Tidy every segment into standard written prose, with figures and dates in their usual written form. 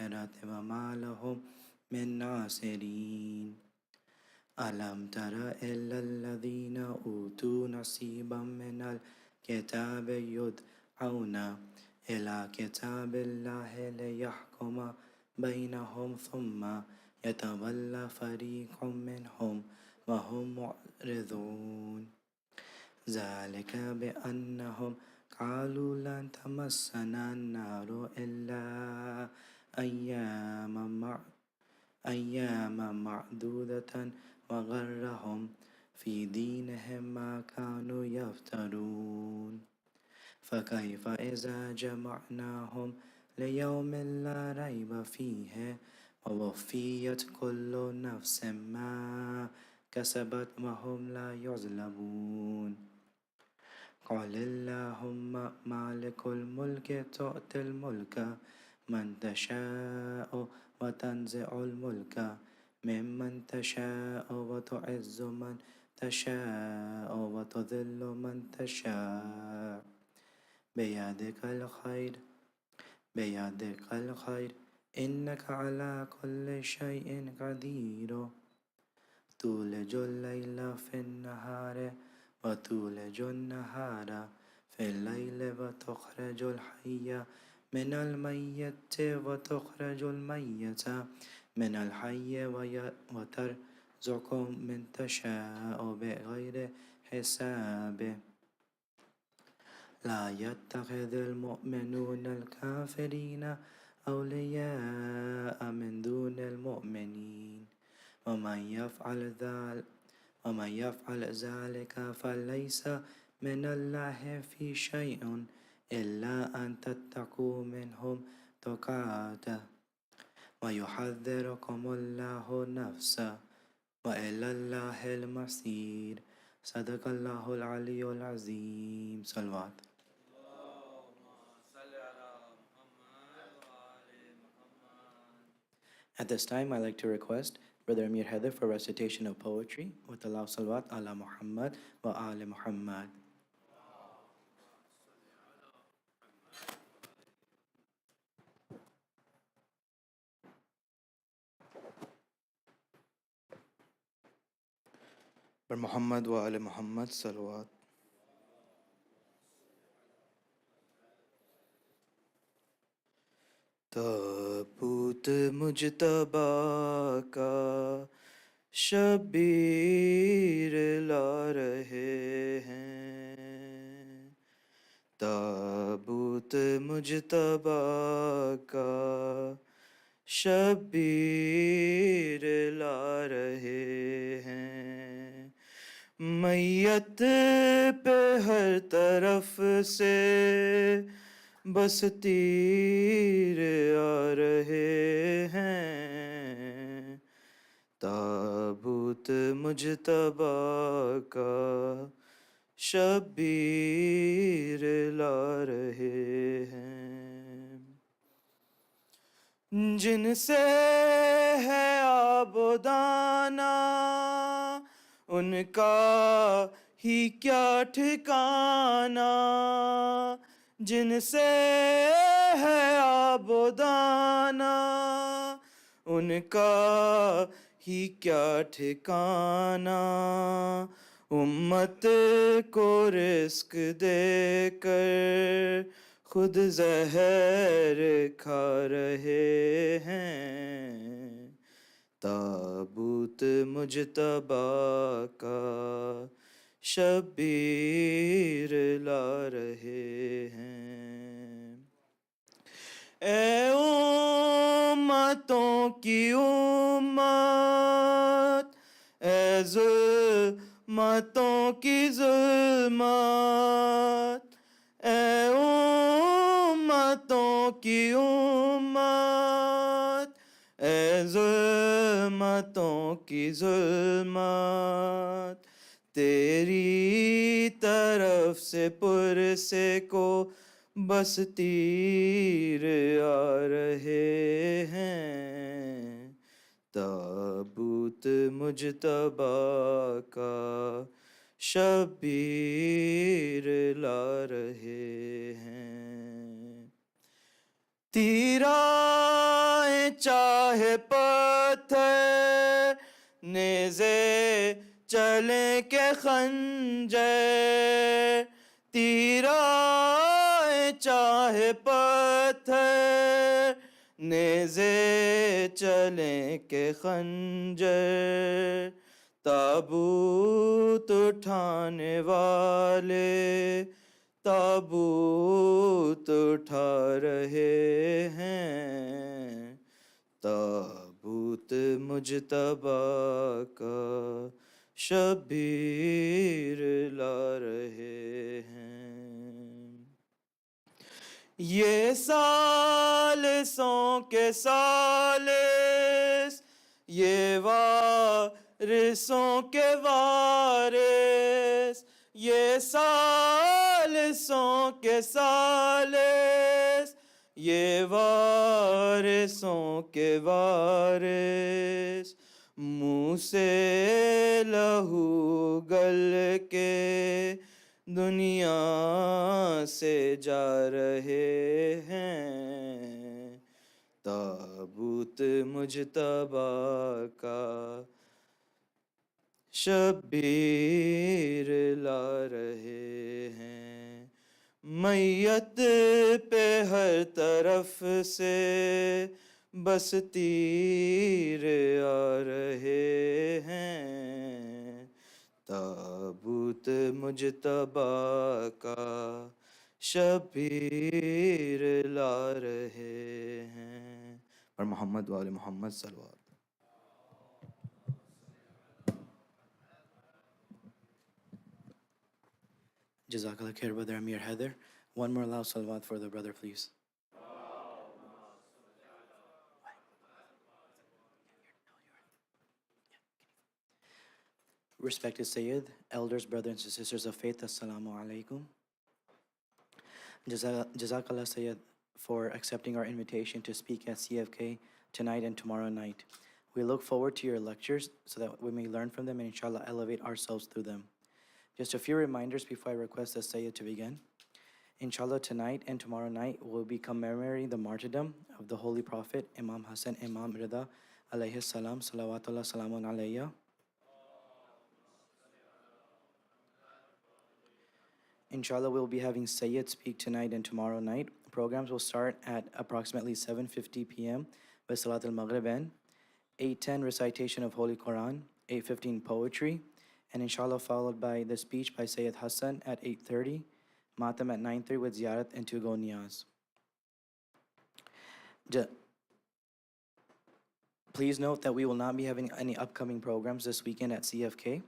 الآخرة وما لهم من ناصرين ألم تر إلى الذين أوتوا نصيبا من الكتاب يدعون إلى كتاب الله ليحكم بينهم ثم يتولى فريق منهم وهم معرضون ذلك بأنهم قالوا لن تمسنا النار إلا أياما معدودة وغرهم في دينهم ما كانوا يفترون فكيف إذا جمعناهم ليوم لا ريب فيه ووفيت كل نفس ما كسبت وهم لا يظلمون قل اللهم مالك الملك تؤتي الملك من تشاء وتنزع الملك ممن تشاء وتعز من تشاء وتذل من تشاء بيدك الخير إنك على كل شيء قدير تولج الليل في النهار وتولج النهار في الليل وتخرج الحي من الميت وتخرج الميت من الحي وترزق من تشاء بغير حساب لا يتخذ المؤمنون الكافرين أولياء من دون المؤمنين ومن يفعل ذلك فليس من الله في شيء إلا أن تتقوا منهم تقاته ويحذركم الله نفسه وإلى الله المصير صدق الله العلي العظيم صلوات At this time, I'd like to request Brother Amir Heather for recitation of poetry with Allah salawat ala Muhammad wa ali Muhammad. پر محمد و آل محمد صلوات. تابوت مجتبیٰ کا شبیر لا رہے ہیں تابوت مجتبیٰ کا شبیر لا رہے ہیں میت پہ ہر طرف سے بس تیر آ رہے ہیں تابوت مجتبیٰ کا شبیر لا رہے ہیں جن سے ہے آب و دانہ ان کا ہی کیا ٹھکانہ جن سے ہے آب و دانہ ان کا ہی کیا ٹھکانہ امت کو رزق دے کر خود زہر کھا رہے ہیں تابوت مجتبیٰ کا شبیر لا رہے ہیں اے امتوں کی امت اے ظلمتوں کی ظلمت اے امتوں کی امت اے ظلمتوں کی ظلمت تیری طرف سے پرسے کو بس تیر آ رہے ہیں تابوت مجتبیٰ کا شبیر لا رہے ہیں تیرا चाहे पत्थर, नेज़े चले के खंजर, तीराए चाहे पत्थर, नेज़े चले के खंजर, ताबूत उठाने वाले ताबूत उठा रहे हैं, ताबूत मुजतबा का शबीर ला रहे हैं। ये सालिसों के सालिस, ये वारिसों के वारिस, ये सालिसों के सालिस, ये वारिसों के वारिस, मुँह से लहू गल के दुनिया से जा रहे हैं, ताबूत मुजतबा का शबीर ला रहे हैं। मैयत पे हर तरफ से बस तीर आ रहे हैं, ताबूत मुजतबा का शबीर ला रहे हैं। और मोहम्मद वाले मोहम्मद सल्लल्लाहु। Jazakallah khair, Brother Amir Heather. One more loud salawat for the brother, please. Respected Sayid, elders, brothers and sisters of faith, Assalamu alaikum. Jazakallah Sayid for accepting our invitation to speak at CFK tonight and tomorrow night. We look forward to your lectures so that we may learn from them and inshallah elevate ourselves through them. Just a few reminders before I request the Sayyid to begin. Inshallah, tonight and tomorrow night we'll be commemorating the martyrdom of the Holy Prophet, Imam Hassan, Imam Ridha, alayhi salam, salawatullah, salamun alayya. Inshallah, we'll be having Sayyid speak tonight and tomorrow night. Programs will start at approximately 7:50 p.m. with Salat al-Maghrib and 8:10 recitation of Holy Quran, 8:15 poetry, and inshallah followed by the speech by Sayyid Hassan at 8:30, Matam at 9:30 with Ziyarat and Tugo Niyaz. Please note that we will not be having any upcoming programs this weekend at CFK.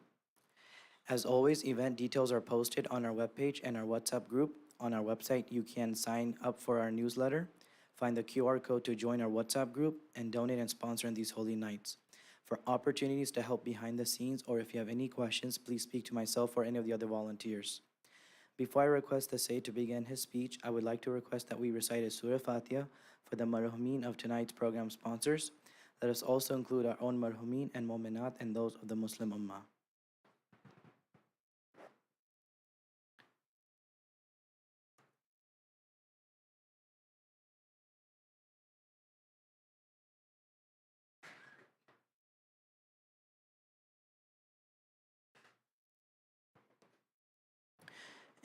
As always, event details are posted on our webpage and our WhatsApp group. On our website, you can sign up for our newsletter, find the QR code to join our WhatsApp group, and donate and sponsor on these holy nights. For opportunities to help behind the scenes, or if you have any questions, please speak to myself or any of the other volunteers. Before I request the Sayyid to begin his speech, I would like to request that we recite a Surah Fatiha for the marhumin of tonight's program sponsors. Let us also include our own marhumin and mu'minat and those of the Muslim Ummah.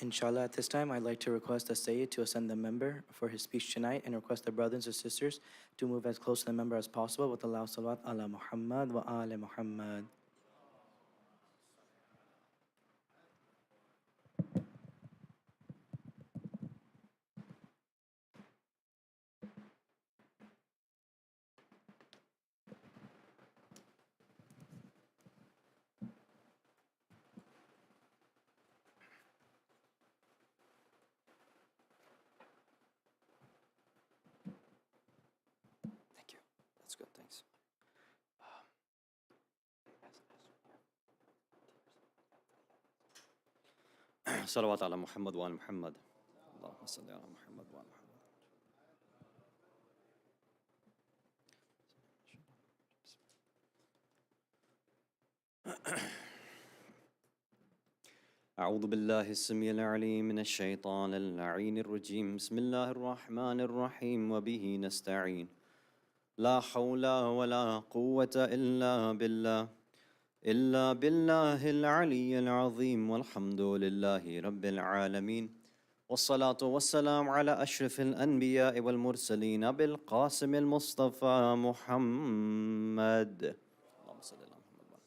Inshallah, at this time, I'd like to request the Sayyid to ascend the member for his speech tonight and request the brothers and sisters to move as close to the member as possible with the loud salawat ala Muhammad wa ala Muhammad. Thank you. That's good. Thanks. صلوات على محمد وآل محمد. اللهم صل على محمد وآل محمد. أعوذ بالله السميع العليم من الشيطان اللعين الرجيم. بسم الله الرحمن الرحيم وبه نستعين. لا حول ولا قوة إلا بالله العلي العظيم والحمد لله رب العالمين والصلاة والسلام على أشرف الأنبياء والمرسلين أبي القاسم المصطفى محمد اللهم صل على محمد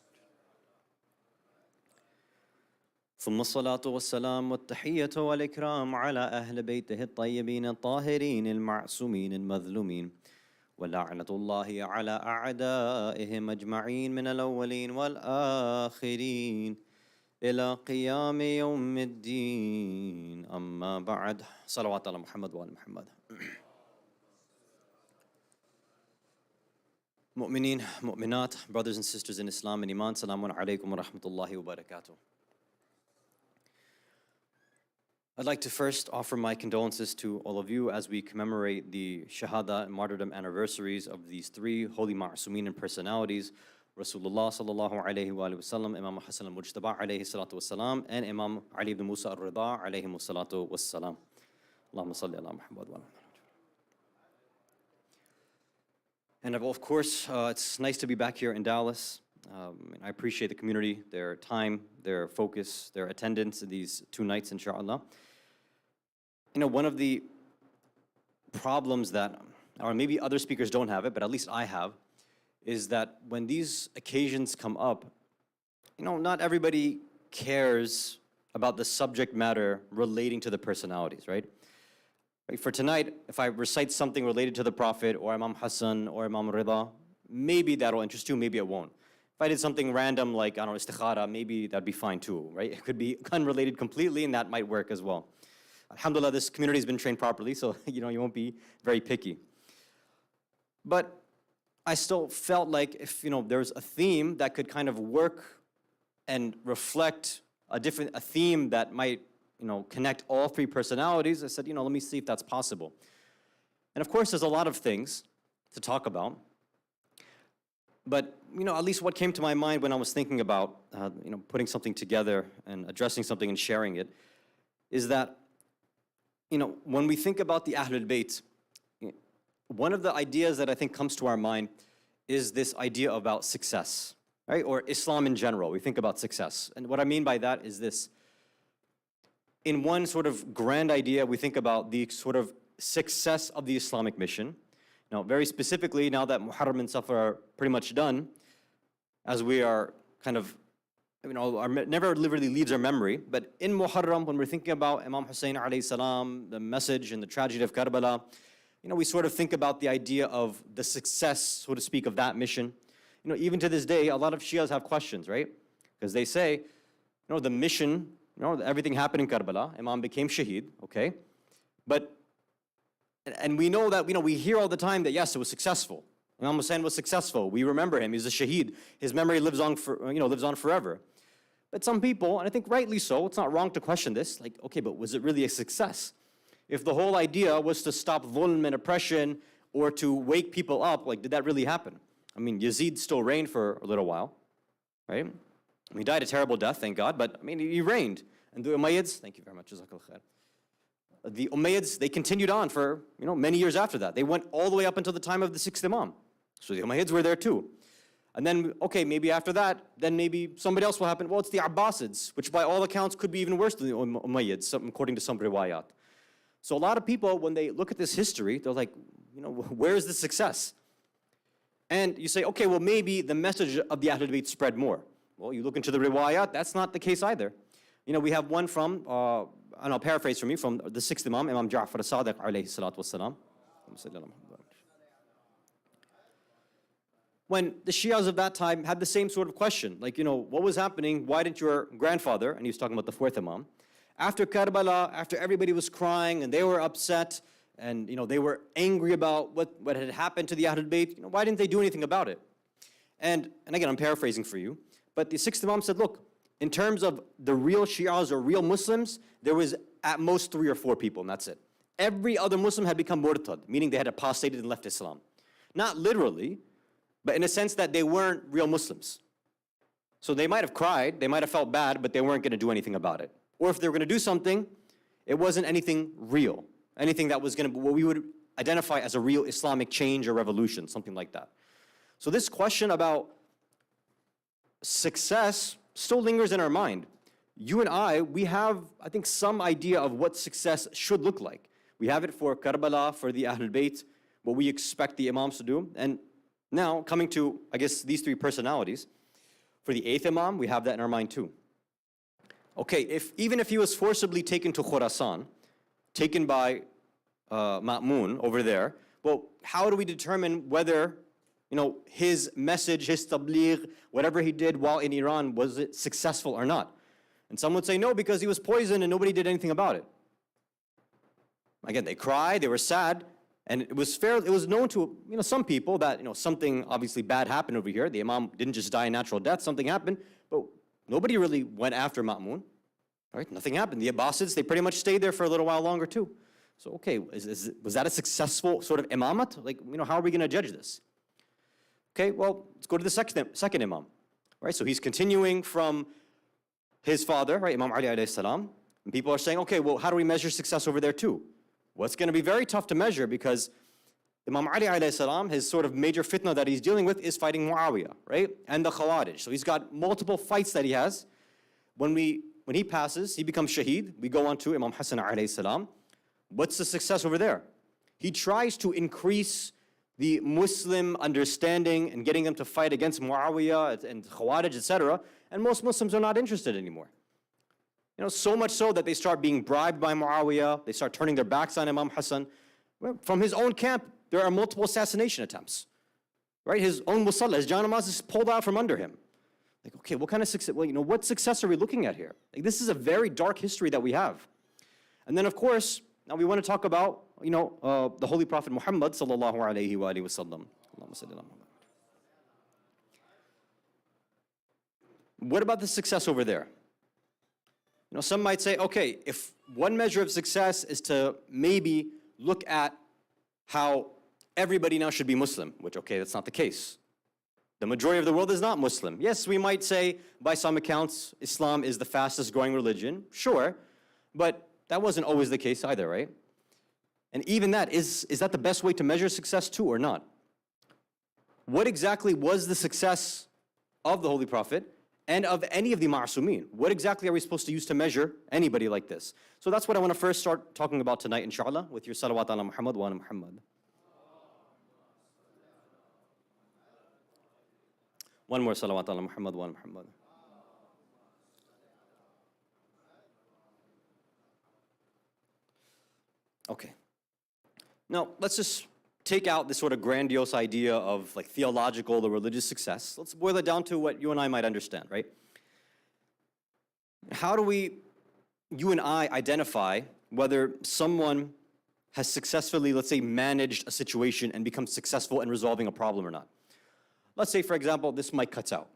ثم الصلاة والسلام والتحية والإكرام على أهل بيته الطيبين الطاهرين المعصومين المظلومين ولعنة الله على أعدائهم أجمعين من الأولين والآخرين إلى قيام يوم الدين أما بعد صلوات على محمد وآل محمد مؤمنين مؤمنات brothers and sisters in Islam and Iman Salamun alaykum wa rahmatullahi wa barakatuh. I'd like to first offer my condolences to all of you as we commemorate the Shahada and Martyrdom anniversaries of these three holy Ma'asumeen and personalities, Rasulullah sallallahu alayhi wa sallam, Imam Hassan al-Mujtaba alayhi salatu wassalam, and Imam Ali ibn Musa al-Ridha alayhi salatu wassalam. Allahumma salli ala Muhammad wa ala. And of course, it's nice to be back here in Dallas. I appreciate the community, their time, their focus, their attendance in these 2 nights, inshallah. You know, one of the problems that, or maybe other speakers don't have it, but at least I have, is that when these occasions come up, you know, not everybody cares about the subject matter relating to the personalities, right? For tonight, if I recite something related to the Prophet or Imam Hassan or Imam Ridha, maybe that'll interest you, maybe it won't. If I did something random like, I don't know, istikhara, maybe that'd be fine too, right? It could be unrelated completely and that might work as well. Alhamdulillah, this community has been trained properly, so you won't be very picky. But I still felt like if there's a theme that could kind of work and reflect a theme that might connect all three personalities, I said, let me see if that's possible. And of course, there's a lot of things to talk about. But at least what came to my mind when I was thinking about putting something together and addressing something and sharing it is that when we think about the Ahlul Bayt, one of the ideas that I think comes to our mind is this idea about success, right? Or Islam in general. We think about success. And what I mean by that is this. In one sort of grand idea, we think about the sort of success of the Islamic mission. Now, very specifically, now that Muharram and Safar are pretty much done, as we are kind of, never literally leaves our memory, but in Muharram, when we're thinking about Imam Hussein alayhi salam, the message and the tragedy of Karbala, we sort of think about the idea of the success, so to speak, of that mission. Even to this day, a lot of Shias have questions, right? Because they say, the mission, everything happened in Karbala, Imam became Shaheed, okay? And we know that, we hear all the time that yes, it was successful. Imam Hussein was successful. We remember him. He's a shaheed. His memory lives on forever. But some people, and I think rightly so, it's not wrong to question this, like, okay, but was it really a success? If the whole idea was to stop dhulm and oppression or to wake people up, like, did that really happen? I mean, Yazid still reigned for a little while, right? He died a terrible death, thank God, but I mean, he reigned. And the Umayyads, thank you very much, Jazakallah khair. The Umayyads, they continued on for, many years after that. They went all the way up until the time of the 6th Imam. So the Umayyads were there too. And then, okay, maybe after that, then maybe somebody else will happen. Well, it's the Abbasids, which by all accounts could be even worse than the Umayyads, according to some riwayat. So a lot of people, when they look at this history, they're like, where is the success? And you say, okay, well, maybe the message of the Ahlul Bayt spread more. Well, you look into the riwayat, that's not the case either. We have one from, and I'll paraphrase from the 6th Imam, Imam Ja'far as-Sadiq alayhi salatu wassalam. When the Shias of that time had the same sort of question, like, what was happening? Why didn't your grandfather, and he was talking about the 4th Imam, after Karbala, after everybody was crying and they were upset and, they were angry about what had happened to the Ahlul Bayt, why didn't they do anything about it? And again, I'm paraphrasing for you, but the 6th Imam said, look, in terms of the real Shias or real Muslims, there was at most 3 or 4 people, and that's it. Every other Muslim had become murtad, meaning they had apostated and left Islam. Not literally, but in a sense that they weren't real Muslims. So they might have cried, they might have felt bad, but they weren't going to do anything about it. Or if they were going to do something, it wasn't anything real, anything that was going to be what we would identify as a real Islamic change or revolution, something like that. So this question about success still lingers in our mind. You and I, we have, I think, some idea of what success should look like. We have it for Karbala, for the Ahlul Bayt, what we expect the Imams to do. And now, coming to, I guess, these three personalities, for the 8th Imam, we have that in our mind too. Okay, even if he was forcibly taken to Khurasan, taken by Ma'mun over there, well, how do we determine whether, his message, his tabligh, whatever he did while in Iran, was it successful or not? And some would say no, because he was poisoned and nobody did anything about it. Again, they cried, they were sad, and it was known to some people that something obviously bad happened over here. The Imam didn't just die a natural death, something happened, but nobody really went after Ma'mun. Right? Nothing happened. The Abbasids, they pretty much stayed there for a little while longer too. So okay, was that a successful sort of imamat? Like, how are we going to judge this? Okay, well, let's go to the second Imam. Right? So he's continuing from his father, right, Imam Ali alayhi salam. And people are saying, okay, well, how do we measure success over there too? Well, it's going to be very tough to measure because Imam Ali alayhi salam, his sort of major fitna that he's dealing with is fighting Muawiyah, right? And the Khawarij. So he's got multiple fights that he has. When he passes, he becomes shaheed. We go on to Imam Hassan alayhi salam. What's the success over there? He tries to increase the Muslim understanding and getting them to fight against Muawiyah and Khawarij, etc. And most Muslims are not interested anymore. So much so that they start being bribed by Muawiyah. They start turning their backs on Imam Hassan. From his own camp, there are multiple assassination attempts. Right? His own musalla, his janamaz is pulled out from under him. Like, okay, what kind of success? Well, what success are we looking at here? Like, this is a very dark history that we have. And then, of course, now we want to talk about, the Holy Prophet Muhammad sallallahu alaihi wa alihi wasallam. What about the success over there? Some might say, okay, if one measure of success is to maybe look at how everybody now should be Muslim, which, okay, that's not the case. The majority of the world is not Muslim. Yes, we might say, by some accounts, Islam is the fastest growing religion, sure, but that wasn't always the case either, right? And even that, is that the best way to measure success too or not? What exactly was the success of the Holy Prophet and of any of the ma'asumeen? What exactly are we supposed to use to measure anybody like this? So that's what I want to first start talking about tonight, inshallah, with your salawat ala Muhammad wa ala Muhammad. One more salawat ala Muhammad wa ala Muhammad. Okay. Now, let's just take out this sort of grandiose idea of like theological or religious success. Let's boil it down to what you and I might understand, right? How do you and I identify whether someone has successfully, let's say, managed a situation and become successful in resolving a problem or not? Let's say, for example, this mic cuts out,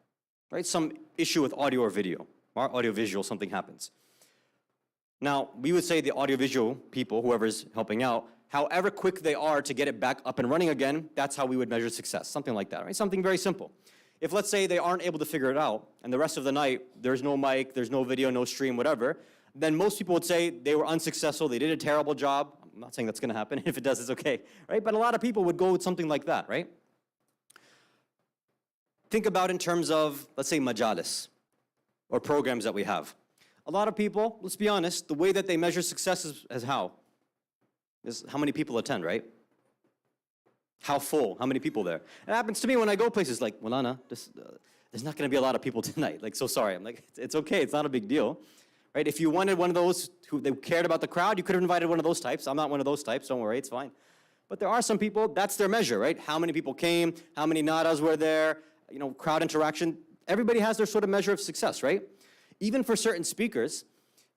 right? Some issue with audio or video, or audio-visual, something happens. Now, we would say the audiovisual people, whoever's helping out, however quick they are to get it back up and running again, that's how we would measure success, something like that, right? Something very simple. If, let's say, they aren't able to figure it out, and the rest of the night, there's no mic, there's no video, no stream, whatever, then most people would say they were unsuccessful, they did a terrible job. I'm not saying that's going to happen. If it does, it's okay, right? But a lot of people would go with something like that, right? Think about in terms of, let's say, majalis, or programs that we have. A lot of people, let's be honest, the way that they measure success is how? Is how many people attend, right? How full, how many people there? It happens to me when I go places like, well, Anna, there's not going to be a lot of people tonight. Like, so sorry. I'm like, it's okay. It's not a big deal, right? If you wanted one of those who they cared about the crowd, you could have invited one of those types. I'm not one of those types. Don't worry. It's fine. But there are some people, that's their measure, right? How many people came? How many nadas were there? Crowd interaction. Everybody has their sort of measure of success, right? Even for certain speakers,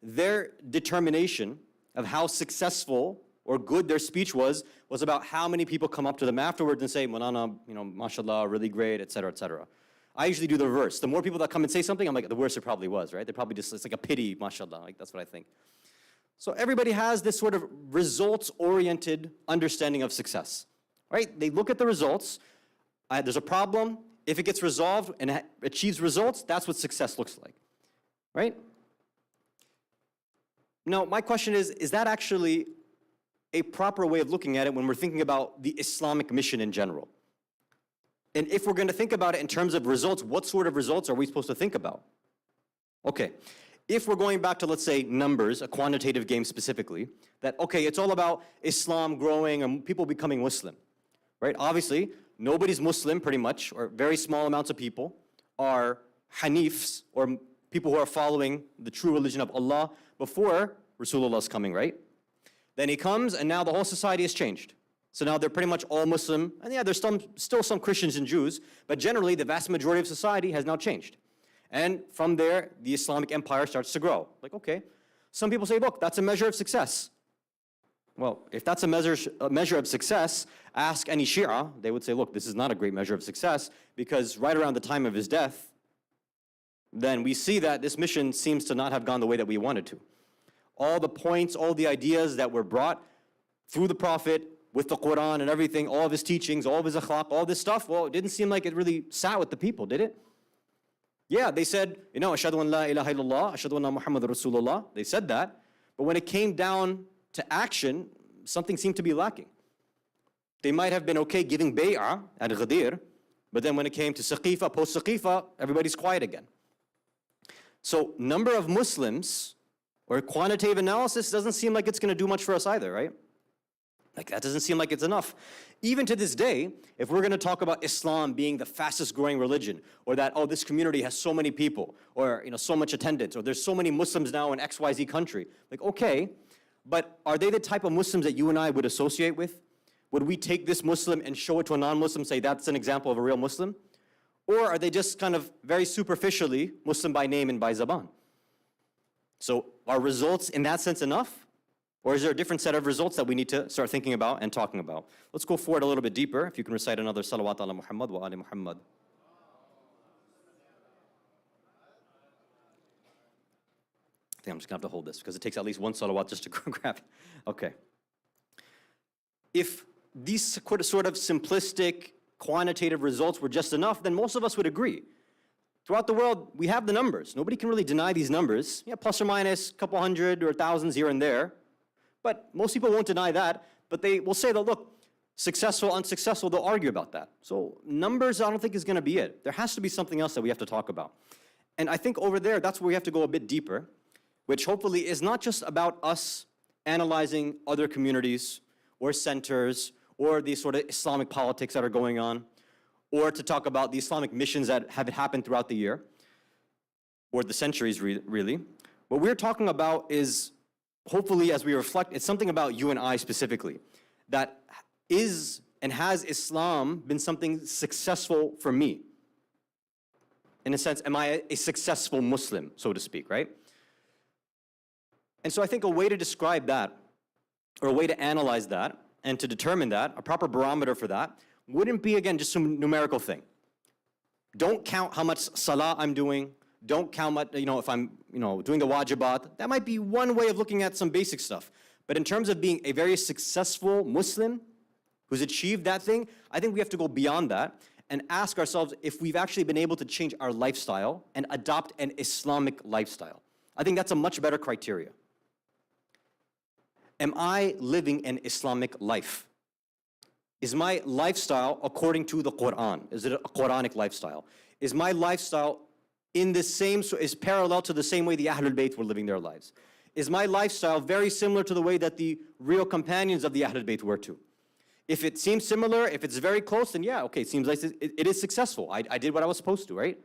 their determination of how successful or good their speech was about how many people come up to them afterwards and say, Maulana, mashallah, really great, et cetera, et cetera. I usually do the reverse. The more people that come and say something, I'm like, the worse it probably was, right? They probably just, it's like a pity, mashallah, like that's what I think. So everybody has this sort of results-oriented understanding of success, right? They look at the results, there's a problem, if it gets resolved and achieves results, that's what success looks like, right? Now, my question is that actually a proper way of looking at it when we're thinking about the Islamic mission in general. And if we're going to think about it in terms of results, what sort of results are we supposed to think about? Okay, if we're going back to, let's say, numbers, a quantitative game specifically, that, okay, it's all about Islam growing and people becoming Muslim, right? Obviously, nobody's Muslim pretty much, or very small amounts of people are Hanifs, or people who are following the true religion of Allah before Rasulullah's coming, right? Then he comes, and now the whole society has changed. So now they're pretty much all Muslim, and yeah, there's still some Christians and Jews, but generally the vast majority of society has now changed. And from there, the Islamic empire starts to grow. Like, okay, some people say, look, that's a measure of success. Well, if that's a measure of success, ask any Shia, they would say, look, this is not a great measure of success, because right around the time of his death, then we see that this mission seems to not have gone the way that we wanted to. All the points, all the ideas that were brought through the Prophet, with the Quran and everything, all of his teachings, all of his akhlaq, all this stuff, well, it didn't seem like it really sat with the people, did it? Yeah, they said, you know, Ashhadu an la ilaha illallah, Ashhadu anna Muhammad Rasulullah. They said that, but when it came down to action, something seemed to be lacking. They might have been okay giving bay'ah at Ghadir, but then when it came to Saqifa, post-Saqifa, everybody's quiet again. So number of Muslims, or quantitative analysis, doesn't seem like it's going to do much for us either, right? Like, that doesn't seem like it's enough. Even to this day, if we're going to talk about Islam being the fastest growing religion, or that, oh, this community has so many people, or, you know, so much attendance, or there's so many Muslims now in XYZ country, like, okay, but are they the type of Muslims that you and I would associate with? Would we take this Muslim and show it to a non-Muslim, say that's an example of a real Muslim? Or are they just kind of very superficially Muslim by name and by zaban? So are results in that sense enough? Or is there a different set of results that we need to start thinking about and talking about? Let's go forward a little bit deeper. If you can recite another salawat ala Muhammad wa ali Muhammad. I think I'm just going to have to hold this because it takes at least one salawat just to grab it. Okay. If these sort of simplistic, quantitative results were just enough, then most of us would agree. Throughout the world, we have the numbers. Nobody can really deny these numbers. Yeah, plus or minus a couple hundred or thousands here and there. But most people won't deny that, but they will say that, look, successful, unsuccessful, they'll argue about that. So numbers, I don't think is going to be it. There has to be something else that we have to talk about. And I think over there, that's where we have to go a bit deeper, which hopefully is not just about us analyzing other communities or centers or these sort of Islamic politics that are going on, or to talk about the Islamic missions that have happened throughout the year, or the centuries really. What we're talking about is, hopefully as we reflect, it's something about you and I specifically, that is and has Islam been something successful for me? In a sense, am I a successful Muslim, so to speak, right? And so I think a way to describe that, or a way to analyze that, and to determine that, a proper barometer for that, wouldn't be, again, just some numerical thing. Don't count how much salah I'm doing. Don't count much, if I'm, doing the wajibat. That might be one way of looking at some basic stuff. But in terms of being a very successful Muslim who's achieved that thing, I think we have to go beyond that and ask ourselves if we've actually been able to change our lifestyle and adopt an Islamic lifestyle. I think that's a much better criteria. Am I living an Islamic life? Is my lifestyle according to the Quran? Is it a Quranic lifestyle? Is my lifestyle is parallel to the same way the Ahlul Bayt were living their lives? Is my lifestyle very similar to the way that the real companions of the Ahlul Bayt were to? If it seems similar, if it's very close, then yeah, okay, it seems like it is successful. I did what I was supposed to, right?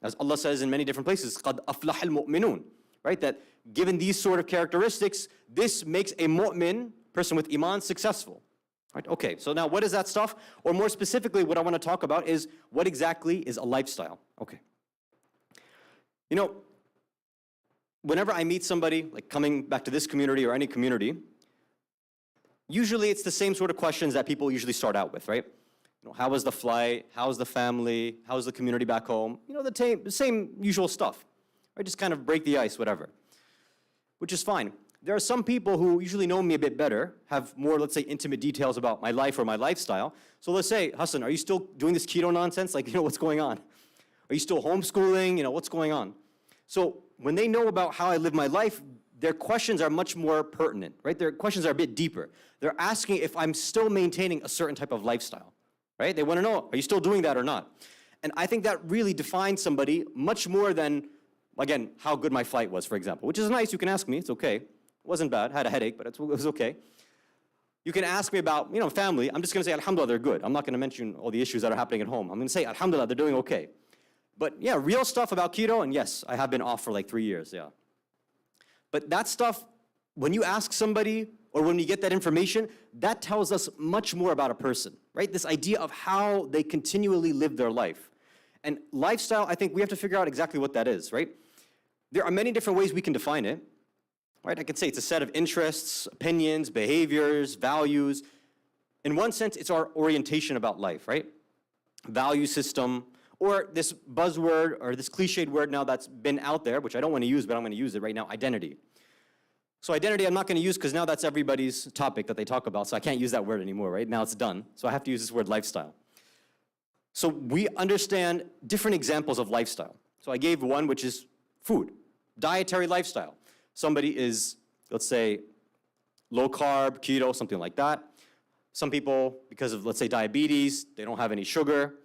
As Allah says in many different places, قَدْ أَفْلَحَ الْمُؤْمِنُونَ, right? That given these sort of characteristics, this makes a mu'min, person with iman, successful. Right? Okay, so now what is that stuff? Or more specifically, what I want to talk about is what exactly is a lifestyle? Okay. Whenever I meet somebody, like coming back to this community or any community, usually it's the same sort of questions that people usually start out with, right? How was the flight? How's the family? How's the community back home? The same usual stuff, right? Just kind of break the ice, whatever, which is fine. There are some people who usually know me a bit better, have more, let's say, intimate details about my life or my lifestyle. So let's say, Hassan, are you still doing this keto nonsense? Like, what's going on? Are you still homeschooling? What's going on? So when they know about how I live my life, their questions are much more pertinent, right? Their questions are a bit deeper. They're asking if I'm still maintaining a certain type of lifestyle, right? They want to know, are you still doing that or not? And I think that really defines somebody much more than, again, how good my flight was, for example, which is nice. You can ask me. It's okay. It wasn't bad. I had a headache, but it was okay. You can ask me about, family. I'm just going to say, alhamdulillah, they're good. I'm not going to mention all the issues that are happening at home. I'm going to say, alhamdulillah, they're doing okay. But yeah, real stuff about keto, and yes, I have been off for like 3 years, yeah. But that stuff, when you ask somebody or when you get that information, that tells us much more about a person, right? This idea of how they continually live their life. And lifestyle, I think we have to figure out exactly what that is, right? There are many different ways we can define it, right? I could say it's a set of interests, opinions, behaviors, values. In one sense, it's our orientation about life, right? Value system, or this buzzword or this cliched word now that's been out there, which I don't want to use, but I'm going to use it right now, identity. So identity I'm not going to use because now that's everybody's topic that they talk about, so I can't use that word anymore, right? Now it's done. So I have to use this word lifestyle. So we understand different examples of lifestyle. So I gave one, which is food, dietary lifestyle. Somebody is, let's say, low carb, keto, something like that. Some people, because of, let's say, diabetes, they don't have any sugar.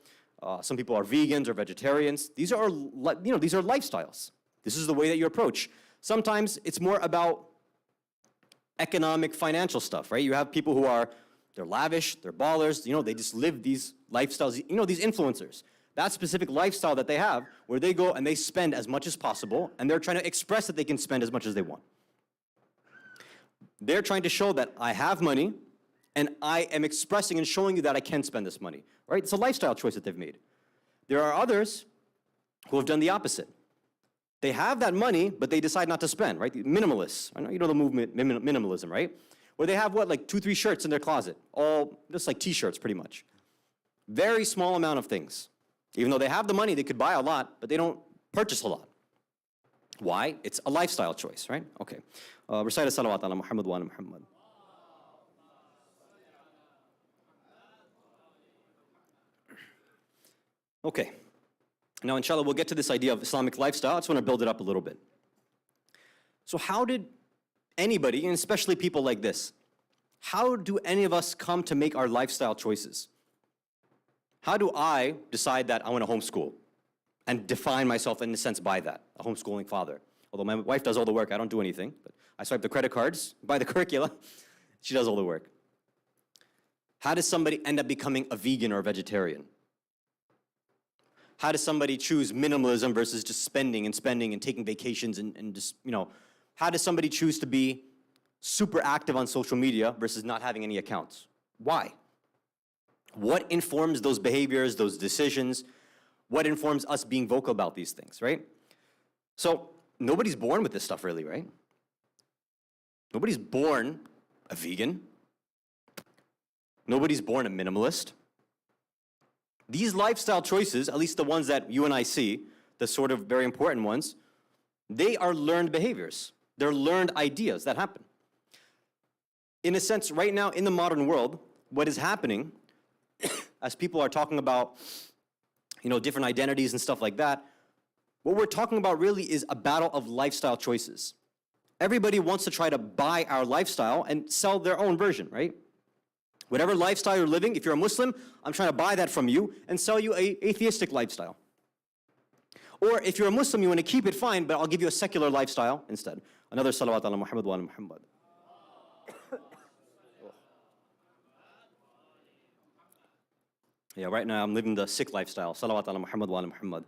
Some people are vegans or vegetarians. These are lifestyles. This is the way that you approach. Sometimes it's more about economic, financial stuff, right? You have people who are, they're lavish, they're ballers, they just live these lifestyles, these influencers. That specific lifestyle that they have, where they go and they spend as much as possible, and they're trying to express that they can spend as much as they want. They're trying to show that I have money, and I am expressing and showing you that I can spend this money, right? It's a lifestyle choice that they've made. There are others who have done the opposite. They have that money, but they decide not to spend, right? The minimalists. I know you know the movement, minimalism, right? Where they have, like 2, 3 shirts in their closet, all just like t-shirts pretty much. Very small amount of things. Even though they have the money, they could buy a lot, but they don't purchase a lot. Why? It's a lifestyle choice, right? Okay. Recite a salawat ala Muhammad wa ala Muhammad. Okay. Now, inshallah, we'll get to this idea of Islamic lifestyle. I just want to build it up a little bit. So how did anybody, and especially people like this, how do any of us come to make our lifestyle choices? How do I decide that I want to homeschool and define myself, in a sense, by that, a homeschooling father? Although my wife does all the work, I don't do anything. But I swipe the credit cards, buy the curricula, she does all the work. How does somebody end up becoming a vegan or a vegetarian? How does somebody choose minimalism versus just spending and taking vacations and just, how does somebody choose to be super active on social media versus not having any accounts? Why? What informs those behaviors, those decisions? What informs us being vocal about these things, right? So nobody's born with this stuff really, right? Nobody's born a vegan. Nobody's born a minimalist. These lifestyle choices, at least the ones that you and I see, the sort of very important ones, they are learned behaviors. They're learned ideas that happen. In a sense, right now in the modern world, what is happening, as people are talking about, different identities and stuff like that, what we're talking about really is a battle of lifestyle choices. Everybody wants to try to buy our lifestyle and sell their own version, right? Whatever lifestyle you're living, if you're a Muslim, I'm trying to buy that from you and sell you an atheistic lifestyle. Or if you're a Muslim, you want to keep it, fine, but I'll give you a secular lifestyle instead. Another salawat ala Muhammad wa ala Muhammad. Yeah, right now I'm living the Sikh lifestyle. Salawat ala Muhammad wa ala Muhammad.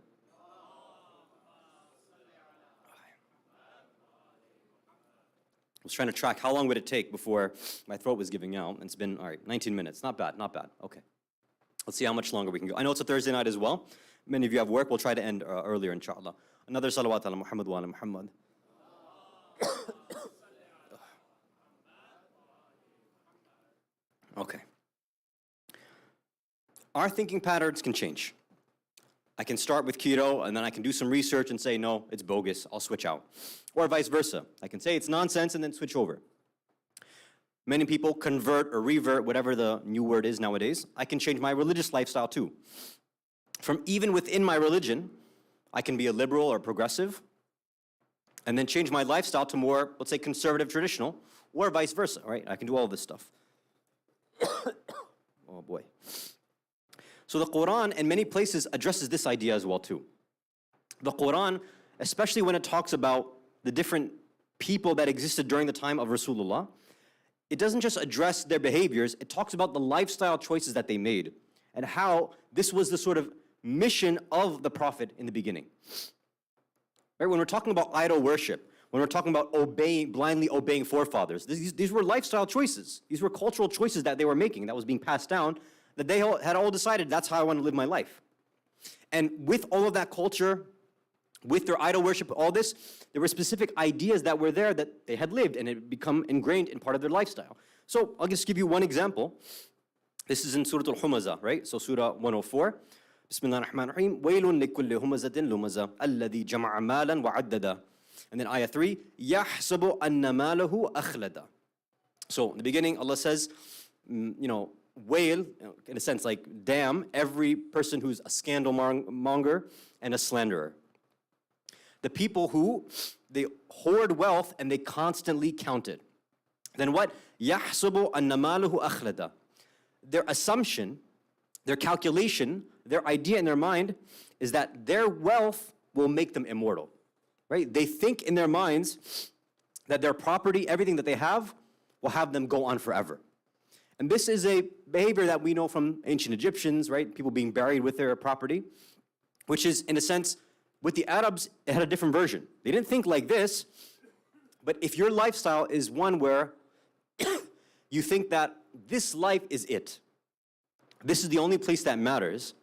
I was trying to track how long would it take before my throat was giving out. And it's been, 19 minutes. Not bad, not bad. Okay. Let's see how much longer we can go. I know it's a Thursday night as well. Many of you have work. We'll try to end earlier, inshallah. Another salawat ala Muhammad wa ala Muhammad. Okay. Our thinking patterns can change. I can start with keto, and then I can do some research and say, no, it's bogus, I'll switch out. Or vice versa. I can say it's nonsense and then switch over. Many people convert or revert, whatever the new word is nowadays. I can change my religious lifestyle too. From even within my religion, I can be a liberal or progressive. and then change my lifestyle to more, let's say, conservative, traditional, or vice versa, right? I can do all this stuff. Oh boy. So the Quran in many places addresses this idea as well too. The Quran, especially when it talks about the different people that existed during the time of Rasulullah, it doesn't just address their behaviors, it talks about the lifestyle choices that they made and how this was the sort of mission of the Prophet in the beginning. Right? When we're talking about idol worship, when we're talking about blindly obeying forefathers, these were lifestyle choices. These were cultural choices that they were making, that was being passed down, that they had all decided, that's how I want to live my life. And with all of that culture, with their idol worship, all this, there were specific ideas that were there that they had lived and it had become ingrained in part of their lifestyle. So I'll just give you one example. This is in Surah Al-Humazah, right? So Surah 104. Bismillah ar-Rahman ar-Rahim. وَيْلٌ لِكُلِّ هُمَزَةٍ لُمَزَةٍ الَّذِي جَمَعَ مَالًا وَعَدَّدَ. And then ayah 3, يَحْسَبُ أَنَّ مَالَهُ أَخْلَدَ. So in the beginning, Allah says, wail, in a sense like damn, every person who's a scandal monger and a slanderer. The people who, they hoard wealth and they constantly count it. Then what? يَحْسَبُ أَنَّ مَالَهُ أَخْلَدَ. Their assumption, their calculation, their idea in their mind is that their wealth will make them immortal. Right? They think in their minds that their property, everything that they have, will have them go on forever. And this is a behavior that we know from ancient Egyptians, right? People being buried with their property, which is, in a sense, with the Arabs, it had a different version. They didn't think like this, but if your lifestyle is one where you think that this life is it, this is the only place that matters,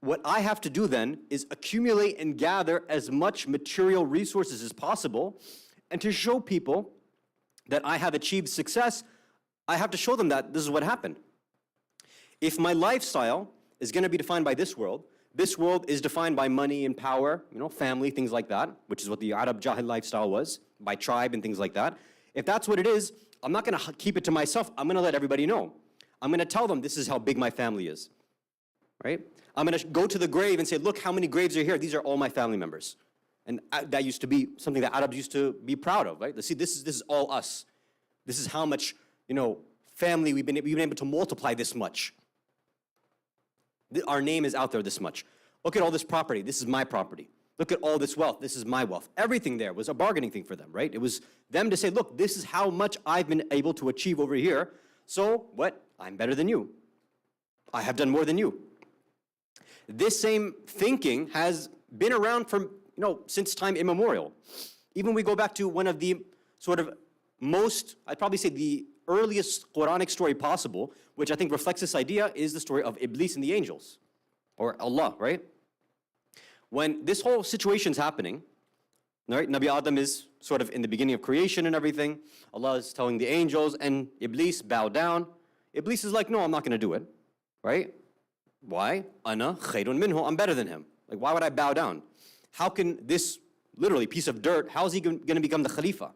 what I have to do then is accumulate and gather as much material resources as possible, and to show people that I have achieved success, I have to show them that this is what happened. If my lifestyle is going to be defined by this world is defined by money and power, family, things like that, which is what the Arab Jahil lifestyle was, by tribe and things like that. If that's what it is, I'm not going to keep it to myself. I'm going to let everybody know. I'm going to tell them this is how big my family is, right? I'm going to go to the grave and say, look how many graves are here. These are all my family members. And that used to be something that Arabs used to be proud of, right? See, this is all us. This is how much, family we've been able to multiply this much. Our name is out there this much. Look at all this property. This is my property. Look at all this wealth. This is my wealth. Everything there was a bargaining thing for them, right? It was them to say, look, this is how much I've been able to achieve over here. So what? I'm better than you. I have done more than you. This same thinking has been around from, since time immemorial. Even we go back to one of the sort of most, I'd probably say the earliest Quranic story possible, which I think reflects this idea, is the story of Iblis and the angels, or Allah, right? When this whole situation's happening, right, Nabi Adam is sort of in the beginning of creation and everything. Allah is telling the angels and Iblis, bow down. Iblis is like, no, I'm not going to do it, right? Why? Ana khayrun minhu, I'm better than him. Like, why would I bow down? How can this literally piece of dirt, how is he going to become the Khalifa?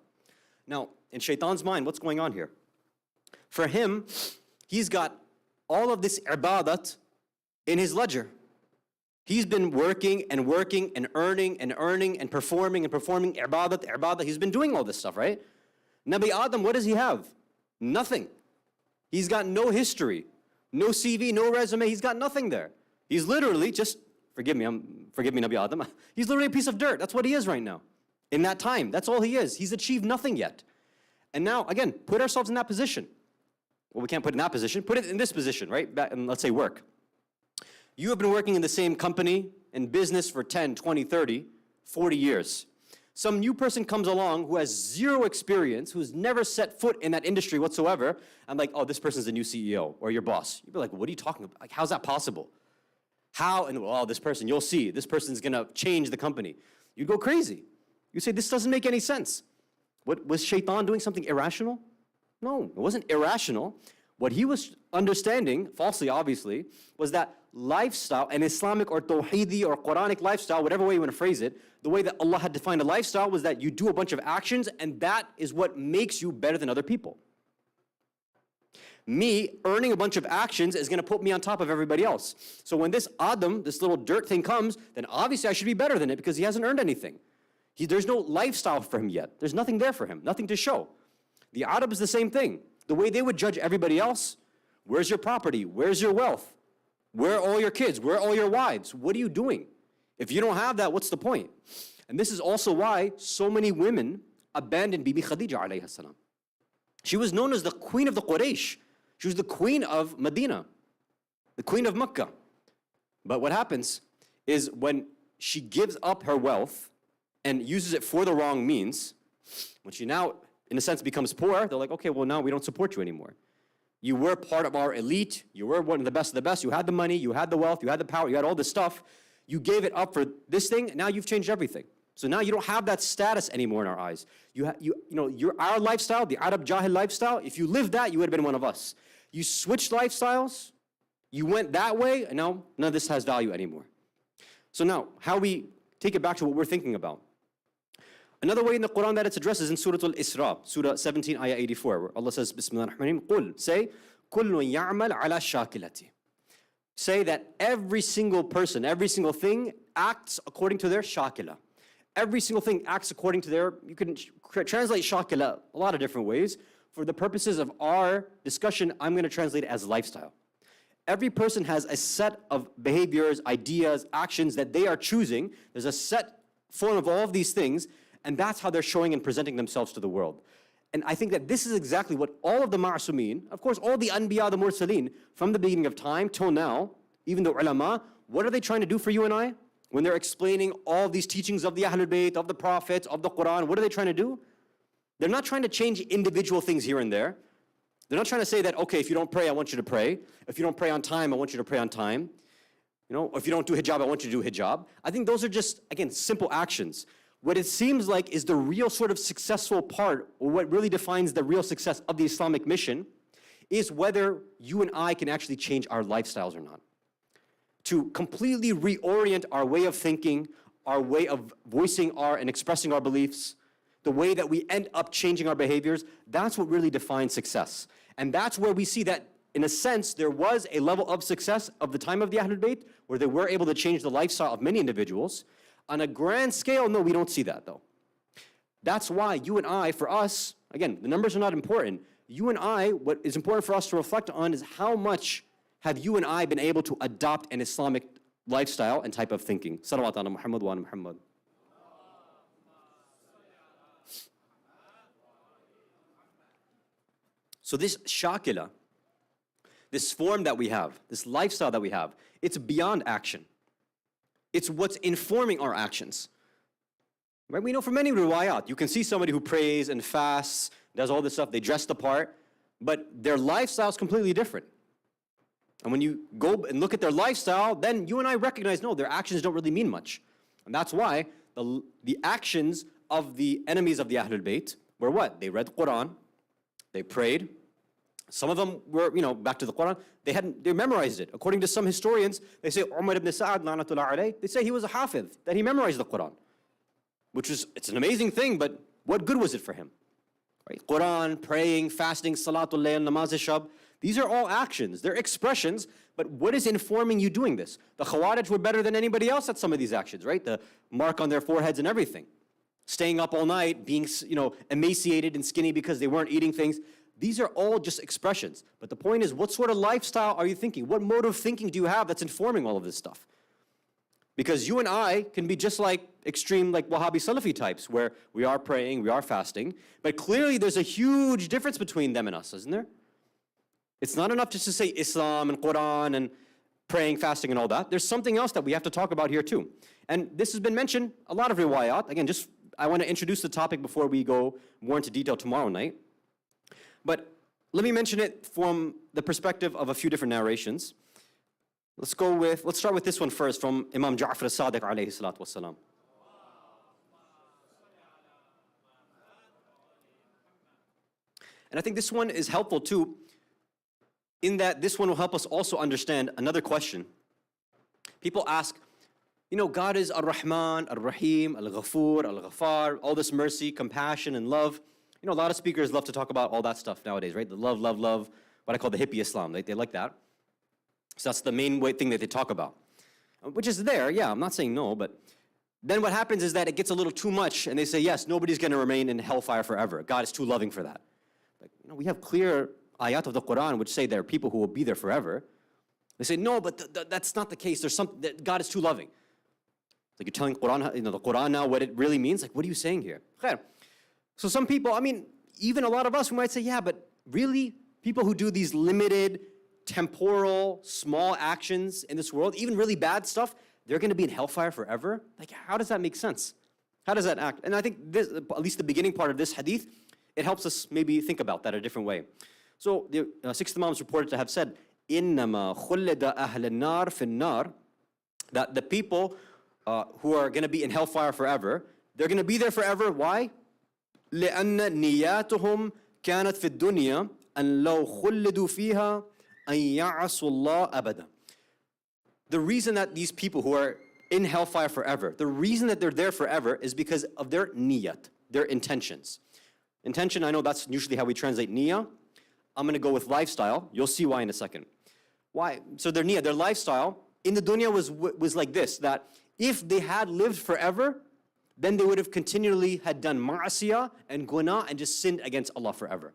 Now, in Shaitan's mind, what's going on here? For him, he's got all of this ibadat in his ledger. He's been working and working and earning and performing ibadat. He's been doing all this stuff, right? Nabi Adam, what does he have? Nothing. He's got no history, no CV, no resume. He's got nothing there. He's literally just, forgive me, Nabi Adam. He's literally a piece of dirt. That's what he is right now. In that time, that's all he is. He's achieved nothing yet. And now, again, put ourselves in that position. Well, we can't put it in that position. Put it in this position, right? And let's say work. You have been working in the same company and business for 10, 20, 30, 40 years. Some new person comes along who has zero experience, who's never set foot in that industry whatsoever. I'm like, oh, this person's the new CEO or your boss. You'd be like, what are you talking about? Like, how's that possible? How? And well, this person, you'll see, this person's gonna change the company. You go crazy. You say, this doesn't make any sense. What, was Shaitan doing something irrational? No, it wasn't irrational. What he was understanding, falsely obviously, was that lifestyle, an Islamic or Tawheedi or Quranic lifestyle, whatever way you want to phrase it, the way that Allah had defined a lifestyle was that you do a bunch of actions and that is what makes you better than other people. Me earning a bunch of actions is going to put me on top of everybody else. So when this Adam, this little dirt thing comes, then obviously I should be better than it because he hasn't earned anything. There's no lifestyle for him yet. There's nothing there for him, nothing to show. The Arab is the same thing. The way they would judge everybody else, where's your property? Where's your wealth? Where are all your kids? Where are all your wives? What are you doing? If you don't have that, what's the point? And this is also why so many women abandoned Bibi Khadija alayha salam. She was known as the queen of the Quraysh. She was the queen of Medina, the queen of Mecca. But what happens is when she gives up her wealth and uses it for the wrong means, when she now, in a sense, becomes poor, they're like, okay, well, now we don't support you anymore. You were part of our elite. You were one of the best. You had the money, you had the wealth, you had the power, you had all this stuff. You gave it up for this thing, now you've changed everything. So now you don't have that status anymore in our eyes. Our lifestyle, the Arab Jahil lifestyle, if you lived that, you would have been one of us. You switched lifestyles, you went that way, and now none of this has value anymore. So now, how we take it back to what we're thinking about. Another way in the Quran that it's addressed is in Surah Al-Isra, Surah 17, Ayah 84, where Allah says, Bismillah ar-Rahman ar-Rahim, Qul, say, Kullun ya'mal ala shakilati. Say that every single person, every single thing acts according to their shakila. Every single thing acts according to their, you can translate shakila a lot of different ways. For the purposes of our discussion, I'm going to translate it as lifestyle. Every person has a set of behaviors, ideas, actions that they are choosing. There's a set form of all of these things, and that's how they're showing and presenting themselves to the world. And I think that this is exactly what all of the ma'asumeen, of course, all the anbiya, the mursaleen, from the beginning of time till now, even the ulama, what are they trying to do for you and I? When they're explaining all these teachings of the Ahlul Bayt, of the Prophets, of the Quran, what are they trying to do? They're not trying to change individual things here and there. They're not trying to say that, okay, if you don't pray, I want you to pray. If you don't pray on time, I want you to pray on time. If you don't do hijab, I want you to do hijab. I think those are just, again, simple actions. What it seems like is the real sort of successful part, or what really defines the real success of the Islamic mission, is whether you and I can actually change our lifestyles or not. To completely reorient our way of thinking, our way of voicing and expressing our beliefs, the way that we end up changing our behaviors, that's what really defines success. And that's where we see that, in a sense, there was a level of success of the time of the Ahlul Bayt, where they were able to change the lifestyle of many individuals. On a grand scale, no, we don't see that though. That's why you and I, for us, again, the numbers are not important. You and I, what is important for us to reflect on is how much have you and I been able to adopt an Islamic lifestyle and type of thinking. Salawat ala Muhammad wa ala Muhammad. So this shakila, this form that we have, this lifestyle that we have, it's beyond action. It's what's informing our actions. Right? We know from many riwayat, you can see somebody who prays and fasts, does all this stuff, they dress the part, but their lifestyle is completely different. And when you go and look at their lifestyle, then you and I recognize, no, their actions don't really mean much. And that's why the actions of the enemies of the Ahlul Bayt were what? They read Quran, they prayed. Some of them were, back to the Quran, they memorized it. According to some historians, they say Umar ibn Sa'ad, la'natullah alayh, they say he was a hafiz, that he memorized the Quran. It's an amazing thing, but what good was it for him? Right? Quran, praying, fasting, salatul layl, namaz shab, these are all actions, they're expressions, but what is informing you doing this? The Khawarij were better than anybody else at some of these actions, right? The mark on their foreheads and everything. Staying up all night, being, emaciated and skinny because they weren't eating things. These are all just expressions. But the point is, what sort of lifestyle are you thinking? What mode of thinking do you have that's informing all of this stuff? Because you and I can be just like extreme, like Wahhabi Salafi types, where we are praying, we are fasting, but clearly there's a huge difference between them and us, isn't there? It's not enough just to say Islam and Quran and praying, fasting, and all that. There's something else that we have to talk about here too. And this has been mentioned, a lot of riwayat. Again, I want to introduce the topic before we go more into detail tomorrow night. But let me mention it from the perspective of a few different narrations. Let's start with this one first from Imam Ja'far as-Sadiq alayhi salatu wassalam. And I think this one is helpful too, in that this one will help us also understand another question. People ask, God is Ar-Rahman, Ar-Rahim, Al-Ghafur, Al-Ghafar, all this mercy, compassion, and love. A lot of speakers love to talk about all that stuff nowadays, right? The love, what I call the hippie Islam. They like that. So that's the main thing that they talk about. Which is there, yeah, I'm not saying no, but then what happens is that it gets a little too much, and they say, yes, nobody's going to remain in hellfire forever. God is too loving for that. Like, we have clear ayat of the Quran which say there are people who will be there forever. They say, no, but that's not the case. There's something that God is too loving. Like, you're telling Quran, the Quran now what it really means. Like, what are you saying here? Khair. So some people, even a lot of us, we might say, yeah, but really, people who do these limited, temporal, small actions in this world, even really bad stuff, they're going to be in hellfire forever? Like, how does that make sense? How does that act? And I think this, at least the beginning part of this hadith, it helps us maybe think about that a different way. So the sixth Imam is reported to have said, إِنَّمَا خُلِّدَ أَهْلَ النَّارِ فِي النَّارِ, that the people who are going to be in hellfire forever, they're going to be there forever. Why? لأن نياتهم كانت في الدنيا أن لو خلدوا فيها أن يعصوا الله أبدا. The reason that these people who are in hellfire forever, the reason that they're there forever is because of their niyat, their intentions. Intention, I know that's usually how we translate niyah. I'm going to go with lifestyle. You'll see why in a second. Why? So their niyah, their lifestyle in the dunya was like this, that if they had lived forever, then they would have continually had done ma'asiyah and guna and just sinned against Allah forever.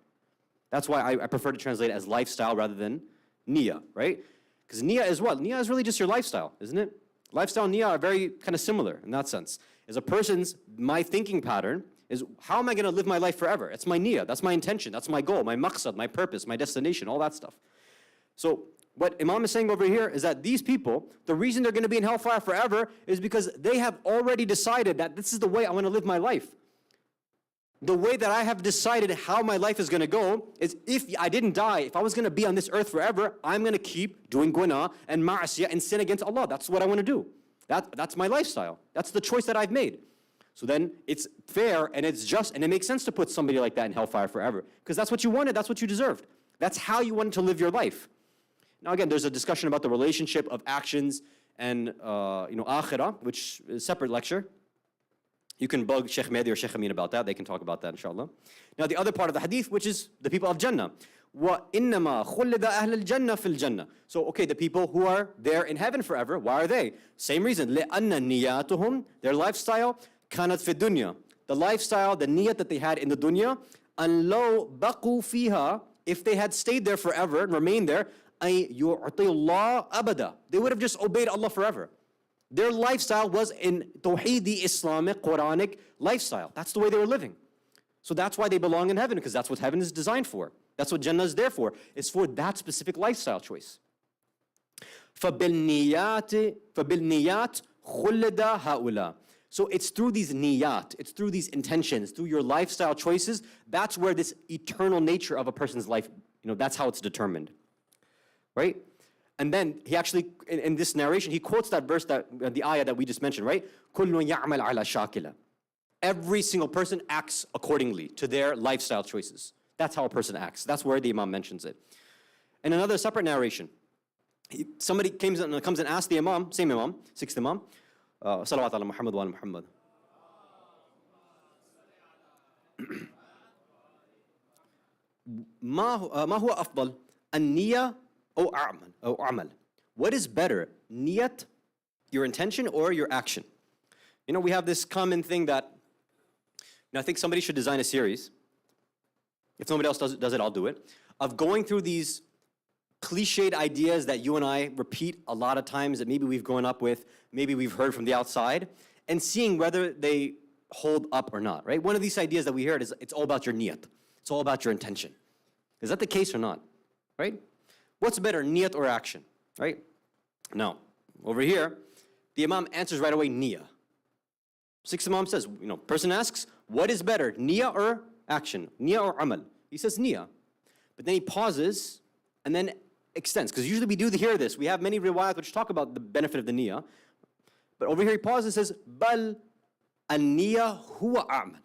That's why I prefer to translate it as lifestyle rather than niyah, right? Because niyah is what? Niyah is really just your lifestyle, isn't it? Lifestyle and niyah are very kind of similar in that sense. As a person's, my thinking pattern is, how am I going to live my life forever? It's my niyah, that's my intention, that's my goal, my maqsad, my purpose, my destination, all that stuff. So what Imam is saying over here is that these people, the reason they're going to be in hellfire forever is because they have already decided that this is the way I want to live my life. The way that I have decided how my life is going to go is, if I didn't die, if I was going to be on this earth forever, I'm going to keep doing guna and ma'asiyah and sin against Allah. That's what I want to do. That's my lifestyle. That's the choice that I've made. So then it's fair and it's just and it makes sense to put somebody like that in hellfire forever, because that's what you wanted, that's what you deserved. That's how you wanted to live your life. Now again, there's a discussion about the relationship of actions and akhirah, which is a separate lecture. You can bug Sheikh Mehdi or Sheikh Amin about that. They can talk about that, inshallah. Now the other part of the hadith, which is the people of Jannah. وَإِنَّمَا خُلِّدَ أَهْلَ الْجَنَّةِ فِي الْجَنَّةِ. So, okay, the people who are there in heaven forever, why are they? Same reason. لِأَنَّ نِيَاتُهُمْ, their lifestyle, كَانَتْ فِي الدُّنْيَا. The lifestyle, the niyat that they had in the dunya, أَنْ لَوْ بَقُوا فِيهَا, if they had stayed there forever and remained there, أَيْ يُعْطِي اللَّهَ أَبَدًا. They would have just obeyed Allah forever. Their lifestyle was in Tawheedi Islamic, Quranic lifestyle. That's the way they were living. So that's why they belong in heaven, because that's what heaven is designed for. That's what Jannah is there for. It's for that specific lifestyle choice. فَبِالنِّيَّاتِ خُلِّدَ هَؤُلَاءِ. So it's through these niyat, it's through these intentions, through your lifestyle choices, that's where this eternal nature of a person's life, that's how it's determined. Right? And then he actually, in this narration, he quotes that verse, the ayah that we just mentioned, right? كُلٌّ يَعْمَلْ عَلَى شَاكِلَةٍ. Every single person acts accordingly to their lifestyle choices. That's how a person acts. That's where the Imam mentions it. In another separate narration, somebody comes and asks the Imam, same Imam, sixth Imam, salawat ala Muhammad wa ala Muhammad. ما هو أفضل النية أو عمل? What is better, niyat, your intention, or your action? We have this common thing that, I think somebody should design a series. If nobody else does it, I'll do it. Of going through these cliched ideas that you and I repeat a lot of times, that maybe we've grown up with, maybe we've heard from the outside, and seeing whether they hold up or not, right? One of these ideas that we heard is it's all about your niyat. It's all about your intention. Is that the case or not, right? What's better, niyat or action, right? Now, over here, the Imam answers right away, niyah. Sixth Imam says, person asks, what is better, niyah or action? Niyah or amal? He says niyah. But then he pauses and then extends. Because usually we do hear this. We have many riwayat which talk about the benefit of the niyah. But over here he pauses and says, bal an-niyah huwa amal.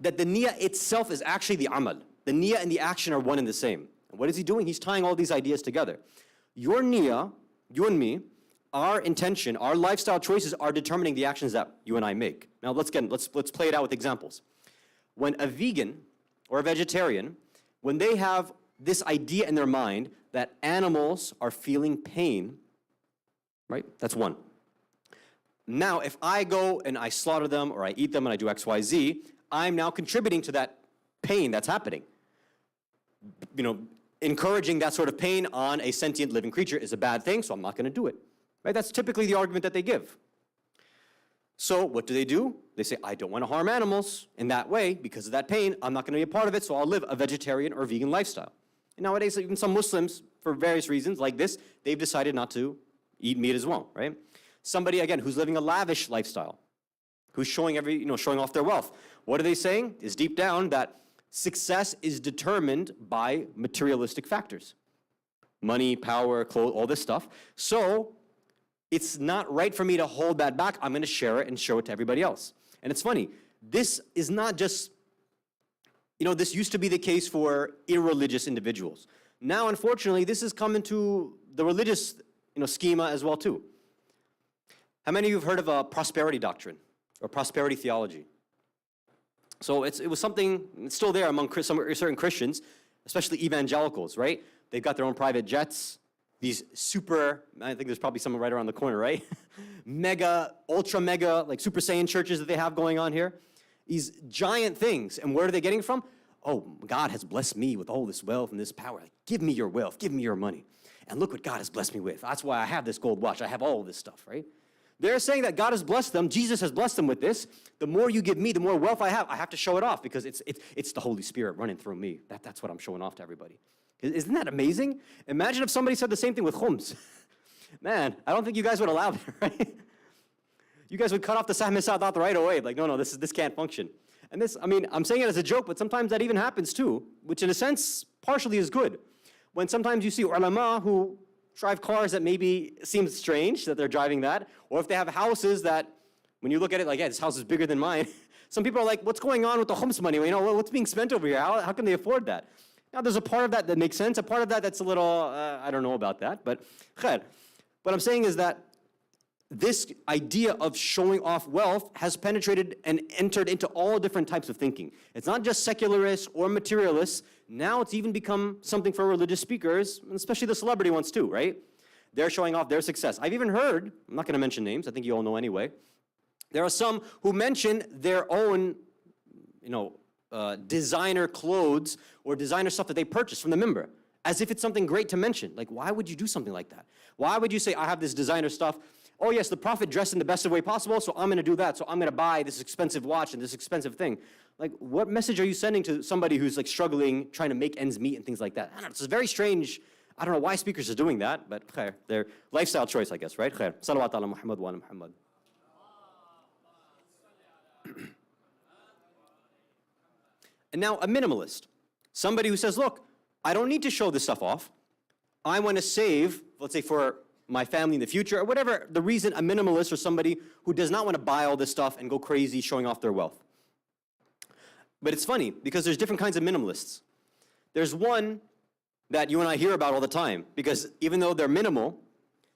That the niyah itself is actually the amal. The niyah and the action are one and the same. And what is he doing? He's tying all these ideas together. Your niyah, you and me, our intention, our lifestyle choices are determining the actions that you and I make. Now let's play it out with examples. When a vegan or a vegetarian, when they have this idea in their mind that animals are feeling pain, right? That's one. now if I go and I slaughter them or I eat them and I do X, Y, Z, I'm now contributing to that pain that's happening. Encouraging that sort of pain on a sentient living creature is a bad thing, so I'm not going to do it. Right? That's typically the argument that they give. So what do? They say, I don't want to harm animals in that way because of that pain. I'm not going to be a part of it, so I'll live a vegetarian or vegan lifestyle. And nowadays, even some Muslims, for various reasons like this, they've decided not to eat meat as well, right? Somebody, again, who's living a lavish lifestyle, who's showing off their wealth. What are they saying? Is deep down that success is determined by materialistic factors. Money, power, clothes, all this stuff. So it's not right for me to hold that back. I'm going to share it and show it to everybody else. And it's funny. This is not just, this used to be the case for irreligious individuals. Now, unfortunately, this has come into the religious, schema as well, too. How many of you have heard of a prosperity doctrine or prosperity theology? So it was something, it's still there among some certain Christians, especially evangelicals, right? They've got their own private jets, these super, I think there's probably someone right around the corner, right? Ultra mega, like Super Saiyan churches that they have going on here. These giant things. And where are they getting from? Oh, God has blessed me with all this wealth and this power. Like, give me your wealth, give me your money. And look what God has blessed me with. That's why I have this gold watch. I have all this stuff, right? They're saying that God has blessed them. Jesus has blessed them with this. The more you give me, the more wealth I have to show it off because it's the Holy Spirit running through me. That's what I'm showing off to everybody. Isn't that amazing? Imagine if somebody said the same thing with khums. Man, I don't think you guys would allow that, right? You guys would cut off the sahm sadat right away. Like, no, this can't function. And this, I'm saying it as a joke, but sometimes that even happens too, which in a sense, partially is good. When sometimes you see ulama who drive cars that maybe seem strange that they're driving that, or if they have houses that, when you look at it like, yeah, this house is bigger than mine, some people are like, what's going on with the khums money? What's being spent over here? How can they afford that? Now, there's a part of that that makes sense, a part of that that's a little, I don't know about that, but khair. What I'm saying is that this idea of showing off wealth has penetrated and entered into all different types of thinking. It's not just secularists or materialists. Now it's even become something for religious speakers, especially the celebrity ones too, right? They're showing off their success. I've even heard, I'm not going to mention names, I think you all know anyway, there are some who mention their own, designer clothes or designer stuff that they purchased from the member, as if it's something great to mention. Like, why would you do something like that? Why would you say, I have this designer stuff? Oh yes, the Prophet dressed in the best way possible, so I'm going to do that. So I'm going to buy this expensive watch and this expensive thing. Like, what message are you sending to somebody who's like struggling, trying to make ends meet and things like that? I don't know, it's a very strange, I don't know why speakers are doing that, but khair, their lifestyle choice, I guess, right? Khair. Salawat ala Muhammad wa ala Muhammad. And now a minimalist, somebody who says, look, I don't need to show this stuff off. I want to save, let's say for my family in the future, or whatever the reason, a minimalist or somebody who does not want to buy all this stuff and go crazy showing off their wealth. But it's funny, because there's different kinds of minimalists. There's one that you and I hear about all the time, because even though they're minimal,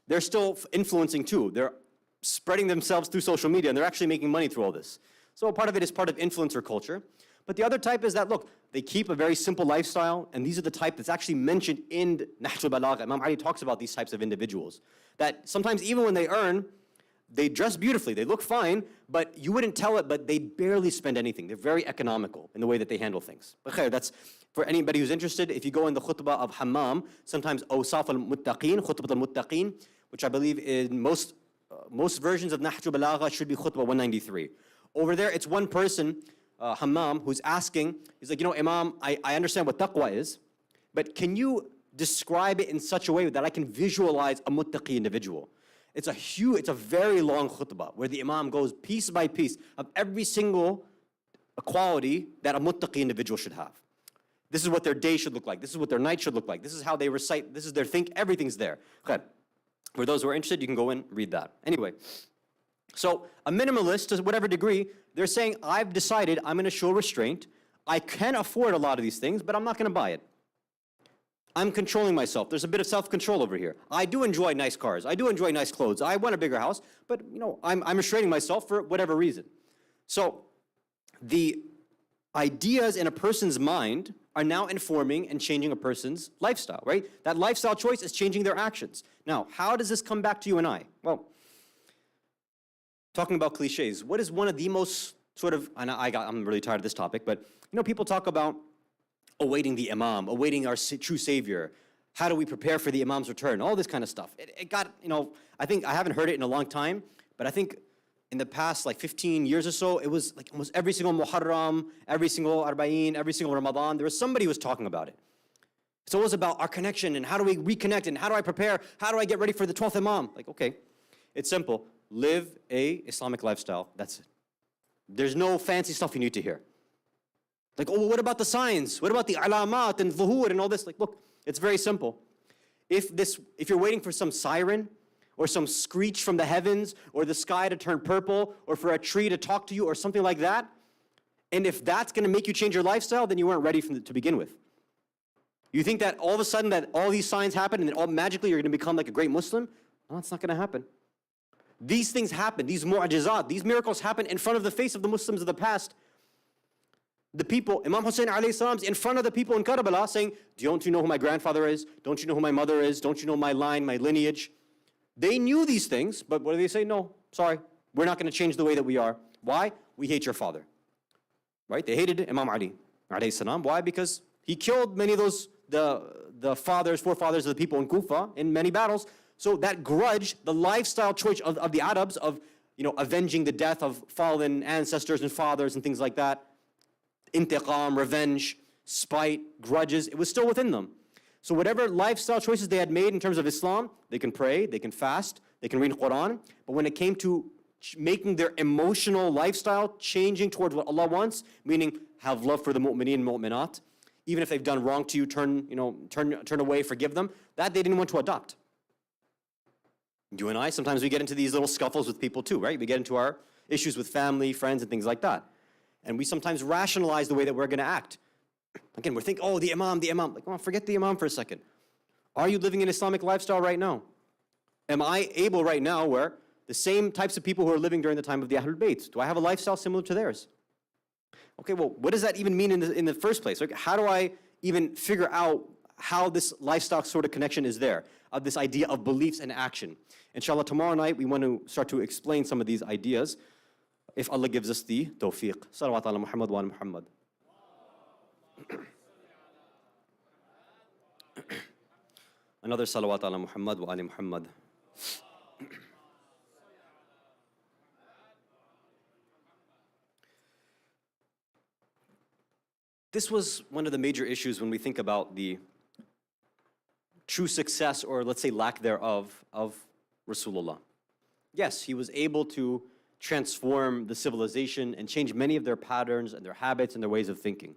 they're still influencing too. They're spreading themselves through social media, and they're actually making money through all this. So part of it is part of influencer culture. But the other type is that, look, they keep a very simple lifestyle, and these are the type that's actually mentioned in Nahj al-Balagha. Imam Ali talks about these types of individuals, that sometimes even when they earn, they dress beautifully, they look fine, but you wouldn't tell it, but they barely spend anything. They're very economical in the way that they handle things. But khair, that's for anybody who's interested. If you go in the khutbah of Hammam, sometimes Awsaf al-Muttaqeen, khutbah al-Muttaqeen, which I believe in most versions of Nahj al-Balagha should be khutbah 193. Over there, it's one person, Hammam, who's asking, he's like, Imam, I understand what taqwa is, but can you describe it in such a way that I can visualize a muttaqi individual? It's a very long khutbah where the Imam goes piece by piece of every single quality that a muttaqi individual should have. This is what their day should look like. This is what their night should look like. This is how they recite. This is their think. Everything's there. Okay. For those who are interested, you can go and read that. Anyway, so a minimalist, to whatever degree, they're saying, I've decided I'm going to show restraint. I can afford a lot of these things, but I'm not going to buy it. I'm controlling myself. There's a bit of self-control over here. I do enjoy nice cars. I do enjoy nice clothes. I want a bigger house, but I'm restraining myself for whatever reason. So the ideas in a person's mind are now informing and changing a person's lifestyle, right? That lifestyle choice is changing their actions. Now, how does this come back to you and I? Well, talking about cliches, what is one of the most sort of, and I'm really tired of this topic, but people talk about awaiting the Imam, awaiting our true Savior. How do we prepare for the Imam's return? All this kind of stuff. It got, I think I haven't heard it in a long time, but I think in the past like 15 years or so, it was like almost every single Muharram, every single Arba'een, every single Ramadan, there was somebody who was talking about it. It's always about our connection and how do we reconnect and how do I prepare? How do I get ready for the 12th Imam? Like, okay, it's simple. Live a Islamic lifestyle. That's it. There's no fancy stuff you need to hear. Like, oh, what about the signs? What about the alamat and zuhur and all this? Like, look, it's very simple. If you're waiting for some siren or some screech from the heavens or the sky to turn purple or for a tree to talk to you or something like that, and if that's going to make you change your lifestyle, then you weren't ready to begin with. You think that all of a sudden that all these signs happen and then all magically you're going to become like a great Muslim? No, that's not going to happen. These things happen, these mu'ajizat, these miracles happen in front of the face of the Muslims of the past. The people, Imam Hussein alayhi salam's in front of the people in Karbala saying, don't you know who my grandfather is? Don't you know who my mother is? Don't you know my line, my lineage? They knew these things, but what do they say? No, sorry, we're not going to change the way that we are. Why? We hate your father. Right? They hated Imam Ali alayhi salam. Why? Because he killed many of those, the forefathers of the people in Kufa in many battles. So that grudge, the lifestyle choice of the Arabs of, avenging the death of fallen ancestors and fathers and things like that, intiqam, revenge, spite, grudges, it was still within them. So whatever lifestyle choices they had made in terms of Islam, they can pray, they can fast, they can read Quran, but when it came to making their emotional lifestyle changing towards what Allah wants, meaning have love for the mu'mineen and mu'minat, even if they've done wrong to you, turn away, forgive them, that they didn't want to adopt. You and I, sometimes we get into these little scuffles with people too, right? We get into our issues with family, friends, and things like that. And we sometimes rationalize the way that we're going to act. Again, we're thinking, oh, the Imam. Like, well, forget the Imam for a second. Are you living an Islamic lifestyle right now? Am I able right now where the same types of people who are living during the time of the Ahlul Bayt, do I have a lifestyle similar to theirs? Okay, well, what does that even mean in the first place? Like, how do I even figure out how this lifestyle sort of connection is there, of this idea of beliefs and action? Inshallah, tomorrow night, we want to start to explain some of these ideas, if Allah gives us the tawfiq. Salawat ala Muhammad wa ala Muhammad. Another salawat ala Muhammad wa ala Muhammad. This was one of the major issues when we think about the true success, or let's say lack thereof, of Rasulullah. Yes, he was able to transform the civilization and change many of their patterns and their habits and their ways of thinking.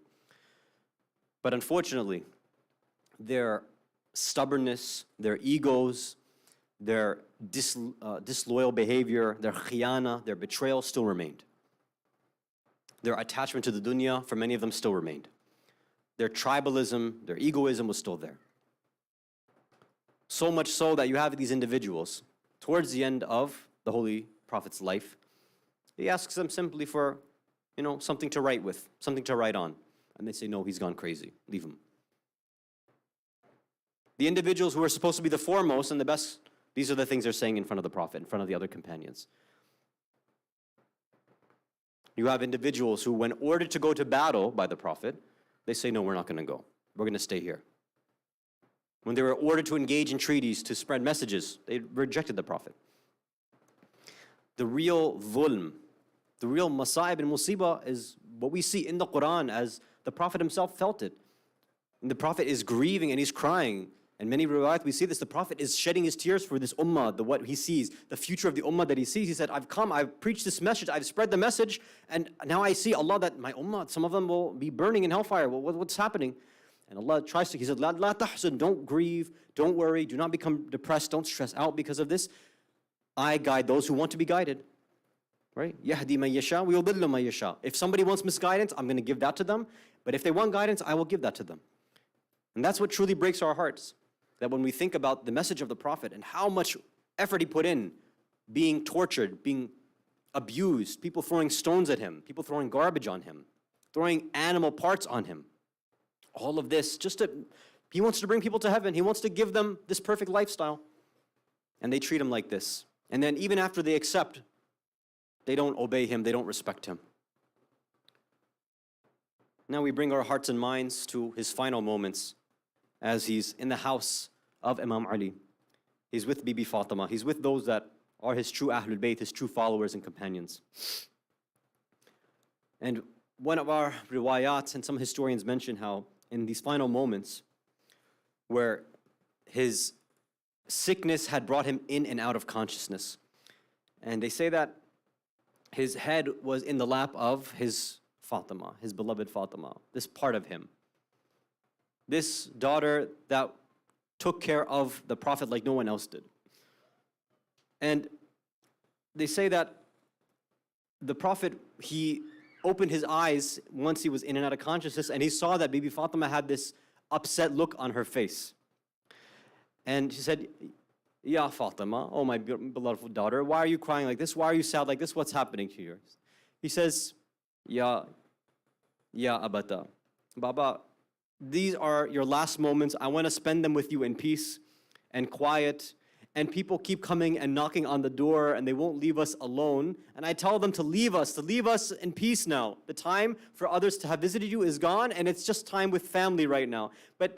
But unfortunately, their stubbornness, their egos, their disloyal behavior, their khiyana, their betrayal still remained. Their attachment to the dunya, for many of them, still remained. Their tribalism, their egoism was still there. So much so that you have these individuals, towards the end of the Holy Prophet's life, he asks them simply for, something to write with, something to write on. And they say, no, he's gone crazy. Leave him. The individuals who are supposed to be the foremost and the best, these are the things they're saying in front of the Prophet, in front of the other companions. You have individuals who, when ordered to go to battle by the Prophet, they say, no, we're not going to go. We're going to stay here. When they were ordered to engage in treaties, to spread messages, they rejected the Prophet. The real dhulm, the real masa'ib and musibah is what we see in the Quran, as the Prophet himself felt it. And the Prophet is grieving and he's crying. And many riwayat, we see this, the Prophet is shedding his tears for this ummah, what he sees, the future of the ummah that he sees. He said, I've come, I've preached this message, I've spread the message, and now I see, Allah, that my ummah, some of them will be burning in hellfire. What's happening? And Allah tries to, he said, La tahzan, don't grieve, don't worry, do not become depressed, don't stress out because of this. I guide those who want to be guided. Right? Yahdi man yasha, wa yudillu man yasha. If somebody wants misguidance, I'm going to give that to them. But if they want guidance, I will give that to them. And that's what truly breaks our hearts. That when we think about the message of the Prophet and how much effort he put in, being tortured, being abused, people throwing stones at him, people throwing garbage on him, throwing animal parts on him. All of this, he wants to bring people to heaven. He wants to give them this perfect lifestyle. And they treat him like this. And then even after they accept They don't obey him, they don't respect him. Now we bring our hearts and minds to his final moments as he's in the house of Imam Ali. He's with Bibi Fatima. He's with those that are his true Ahlul Bayt, his true followers and companions. And one of our riwayat, and some historians mention how in these final moments where his sickness had brought him in and out of consciousness, and they say that his head was in the lap of his Fatima, his beloved Fatima, this part of him. This daughter that took care of the Prophet like no one else did. And they say that the Prophet, he opened his eyes once he was in and out of consciousness, and he saw that Bibi Fatima had this upset look on her face. And she said, Ya Fatima, oh my beloved daughter, why are you crying like this? Why are you sad like this? What's happening to you? He says, Ya Abata, Baba, these are your last moments. I want to spend them with you in peace and quiet. And people keep coming and knocking on the door, and they won't leave us alone. And I tell them to leave us in peace now. The time for others to have visited you is gone, and it's just time with family right now. But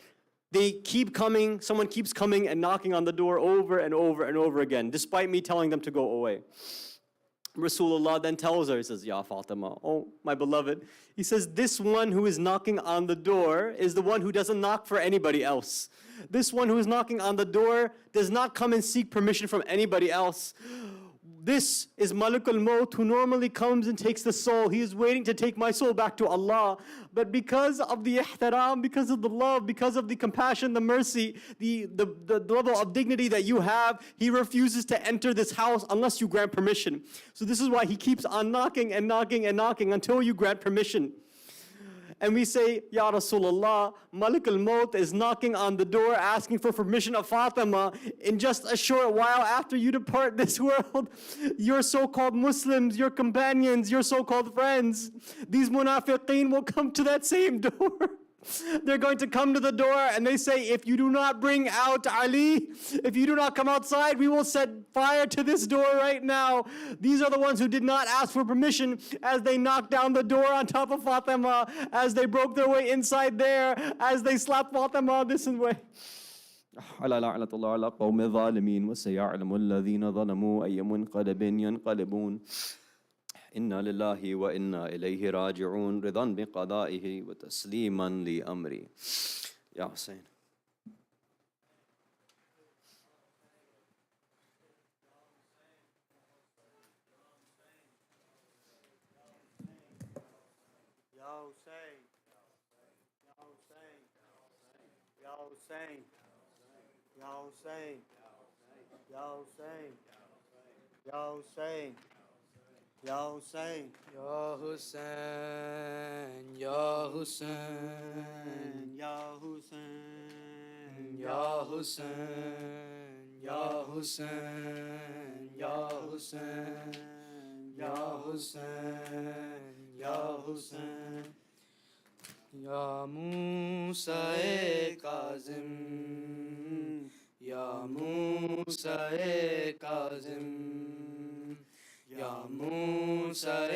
they keep coming, someone keeps coming and knocking on the door over and over and over again, despite me telling them to go away. Rasulullah then tells her, he says, Ya Fatima, oh my beloved. He says, this one who is knocking on the door is the one who doesn't knock for anybody else. This one who is knocking on the door does not come and seek permission from anybody else. This is Malik al-Maut, who normally comes and takes the soul. He is waiting to take my soul back to Allah. But because of the ihtaram, because of the love, because of the compassion, the mercy, the level of dignity that you have, he refuses to enter this house unless you grant permission. So this is why he keeps on knocking and knocking and knocking until you grant permission. And we say, Ya Rasulullah, Malik al-Maut is knocking on the door asking for permission of Fatima. In just a short while after you depart this world, your so-called Muslims, your companions, your so-called friends, these munafiqeen will come to that same door. They're going to come to the door and they say, if you do not bring out Ali, if you do not come outside, we will set fire to this door right now. These are the ones who did not ask for permission as they knocked down the door on top of Fatima, as they broke their way inside there, as they slapped Fatima this way. على لعنة الله على قوم الظالمين وسيعلم الذين ظلموا أي منقلب ينقلبون إنا لله وإنا إليه راجعون رضا بقضائه وتسليما لأمري. يا حسين. Ya Hussein, Ya Hussein, Ya Hussein, Ya Hussein, Ya Hussein, Ya Hussein, Ya Hussein, Ya Hussein, Ya Hussein, Ya Musa Kazim, Ya Musa Kazim. Ya Musa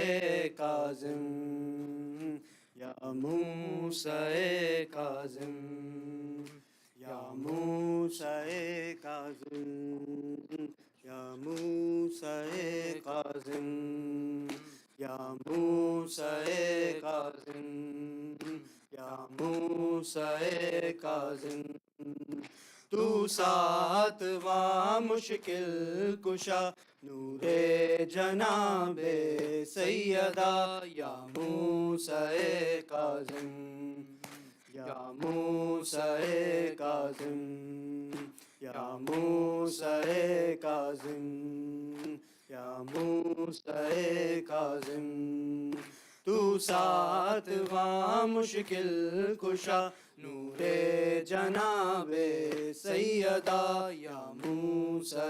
Kazim, Ya Musa Kazim, Ya Musa Kazim, Ya Musa Kazim, Ya Musa Kazim, Ya Musa Kazim. Tu saatwa mushkil kusha नूरे जनाबे सैयदा या मूसा काज़िम या मूसा काज़िम या मूसा काज़िम या मूसा काज़िम तू सातवा मुश्किल कुशा नूरे जनाबे सैयदा या मूसा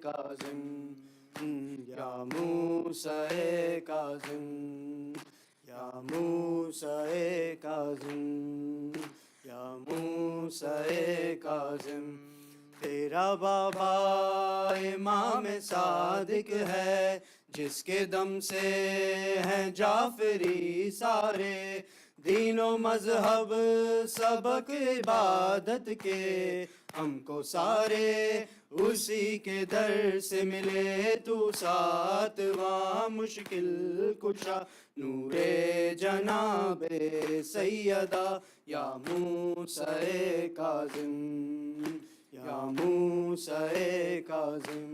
काज़िम या मूसा काज़िम या मूसा काज़िम या मूसा काज़िम تیرا بابا امام صادق ہے، جس کے دم سے ہیں جعفری سارے، دین و مذہب سبق عبادت کے ہم کو سارے، اسی کے در سے ملے تو ساتواں مشکل کشا، نور جناب سیدہ یا موسیٰ کاظم، یا موسیٰ کاظم،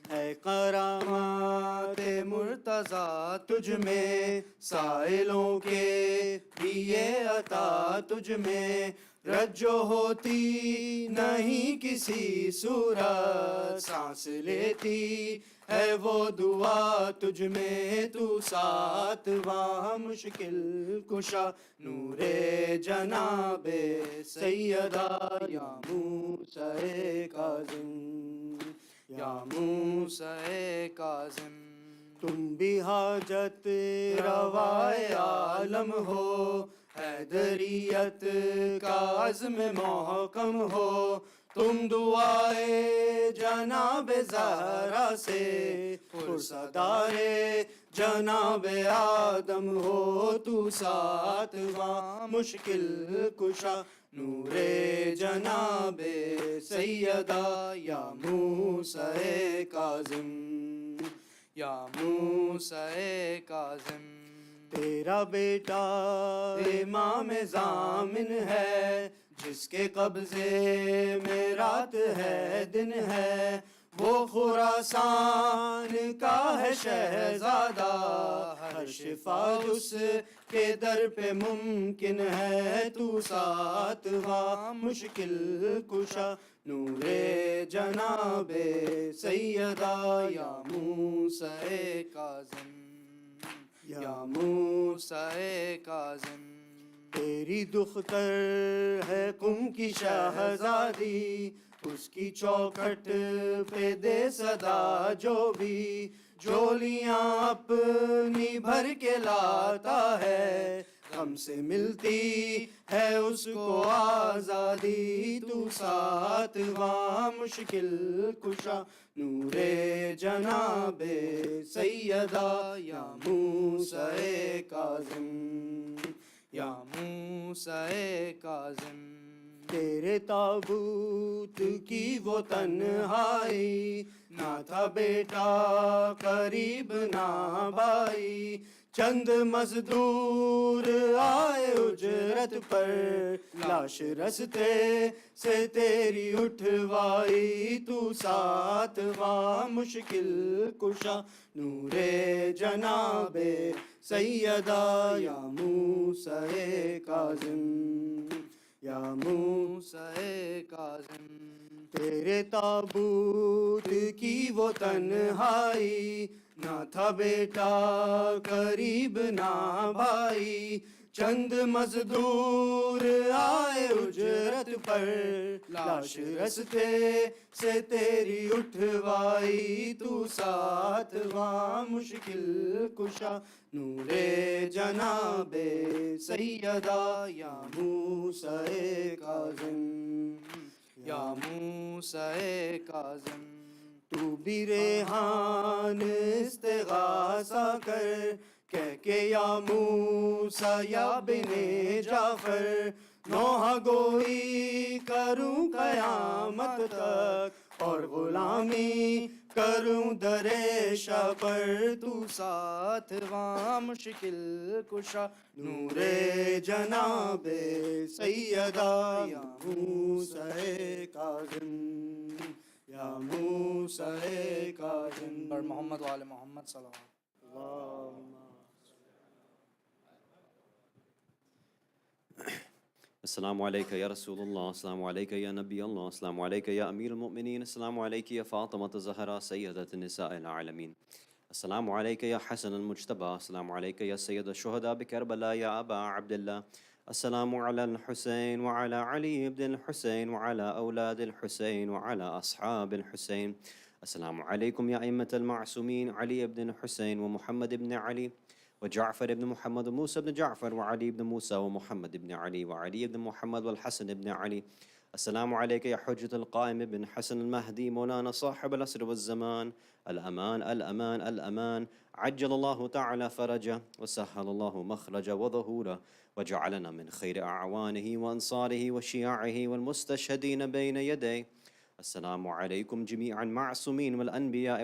اے کرامات مرتضیٰ تجھ میں، سائلوں کے دیے عطا تجھ میں، رجو ہوتی نہیں کسی صورت، سانس لیتی ہے وہ دعا تجھ میں، تو ساتواں مشکل کشا، نور جناب سیدہ یا موسیٰ کاظم، یا موسیٰ کاظم، تم بھی حاجت روائے عالم ہو، حیدریت کا عزم محکم ہو، تم دعائے جناب زہرا سے پرصدار جناب آدم ہو، تو ساتواں مشکل کشا، نور جناب سیدہ یا موسیٰ کاظم، یا موسیٰ کاظم، تیرا بیٹا امام ضامن ہے، جس کے قبضے میں رات ہے دن ہے، وہ خراسان کا ہے شہزادہ، ہر شفا اس کے در پہ ممکن ہے، تو ساتواں مشکل کشا، نور جناب سیدہ یا موسیٰ کاظم، یا موسیٰ کاظم، تیری دختر ہے قم کی شہزادی، اس کی چوکھٹ پہ دے صدا جو بھی، جھولیاں اپنی بھر کے لاتا ہے، غم سے ملتی ہے اس کو آزادی، تو ساتواں مشکل کشا، نور جناب سیدہ یا موسیٰ کاظم، یا موسیٰ کاظم، تیرے تابوت کی وہ تنہائی، نہ تھا بیٹا قریب نہ بھائی، چند مزدور آئے اجرت پر، لاش رستے سے تیری اٹھوائی، تو ساتواں مشکل کشا، نور جناب سیدہ یا موسیٰ کاظم، یا موسیٰ کاظم، تیرے تابوت کی وہ تنہائی، نہ تھا بیٹا قریب نہ بھائی، چند مزدور آئے اجرت پر، لاش رستے سے تیری اٹھوائی، تو ساتواں مشکل کشا، نور جناب سیدہ یا موسیٰ کاظم، یا موسیٰ کاظم، تو بھی ریحان استغاثہ کر، کہہ کے یا موسیٰ یا بن جعفر، نوحہ گوئی کروں قیامت تک، اور غلامی کروں در شاہ پر، تو ساتواں مشکل کشا، نور جناب سیدہ یا موسیٰ کاظم، یا موسیٰ کاظم، پر محمد وآل محمد صلی اللہ علیہ وسلم۔ السلام علیکہ یا رسول اللہ، السلام علیکہ یا نبی اللہ، السلام علیکہ یا امیر المؤمنین، السلام علیکہ یا فاطمۃ الزہرا سیدۃ النساء العالمین، السلام علیکہ یا حسن المجتبی، السلام علیکہ یا سید الشہداء بکربلاء یا ابا عبداللہ، السلام علی الحسین وعلی علی ابن الحسین وعلی اولاد الحسین وعلی اصحاب الحسین، السلام علیکم یا ائمۃ المعصومین علی ابن الحسین ومحمد ابن علی وجعفر ابن محمد وموسى ابن جعفر وعلي ابن موسى ومحمد ابن علي وعلي ابن محمد والحسن ابن علي، السلام عليك يا حجة القائم بن حسن المهدي مولانا صاحب العصر والزمان. الأمان الأمان الأمان. عجل الله تعالى فرجه وسهل الله مخرجه وظهوره وجعلنا من خير أعوانه وأنصاره وشياعه والمستشهدين بين يديه. السلام عليكم جميعا معصومين والأنبياء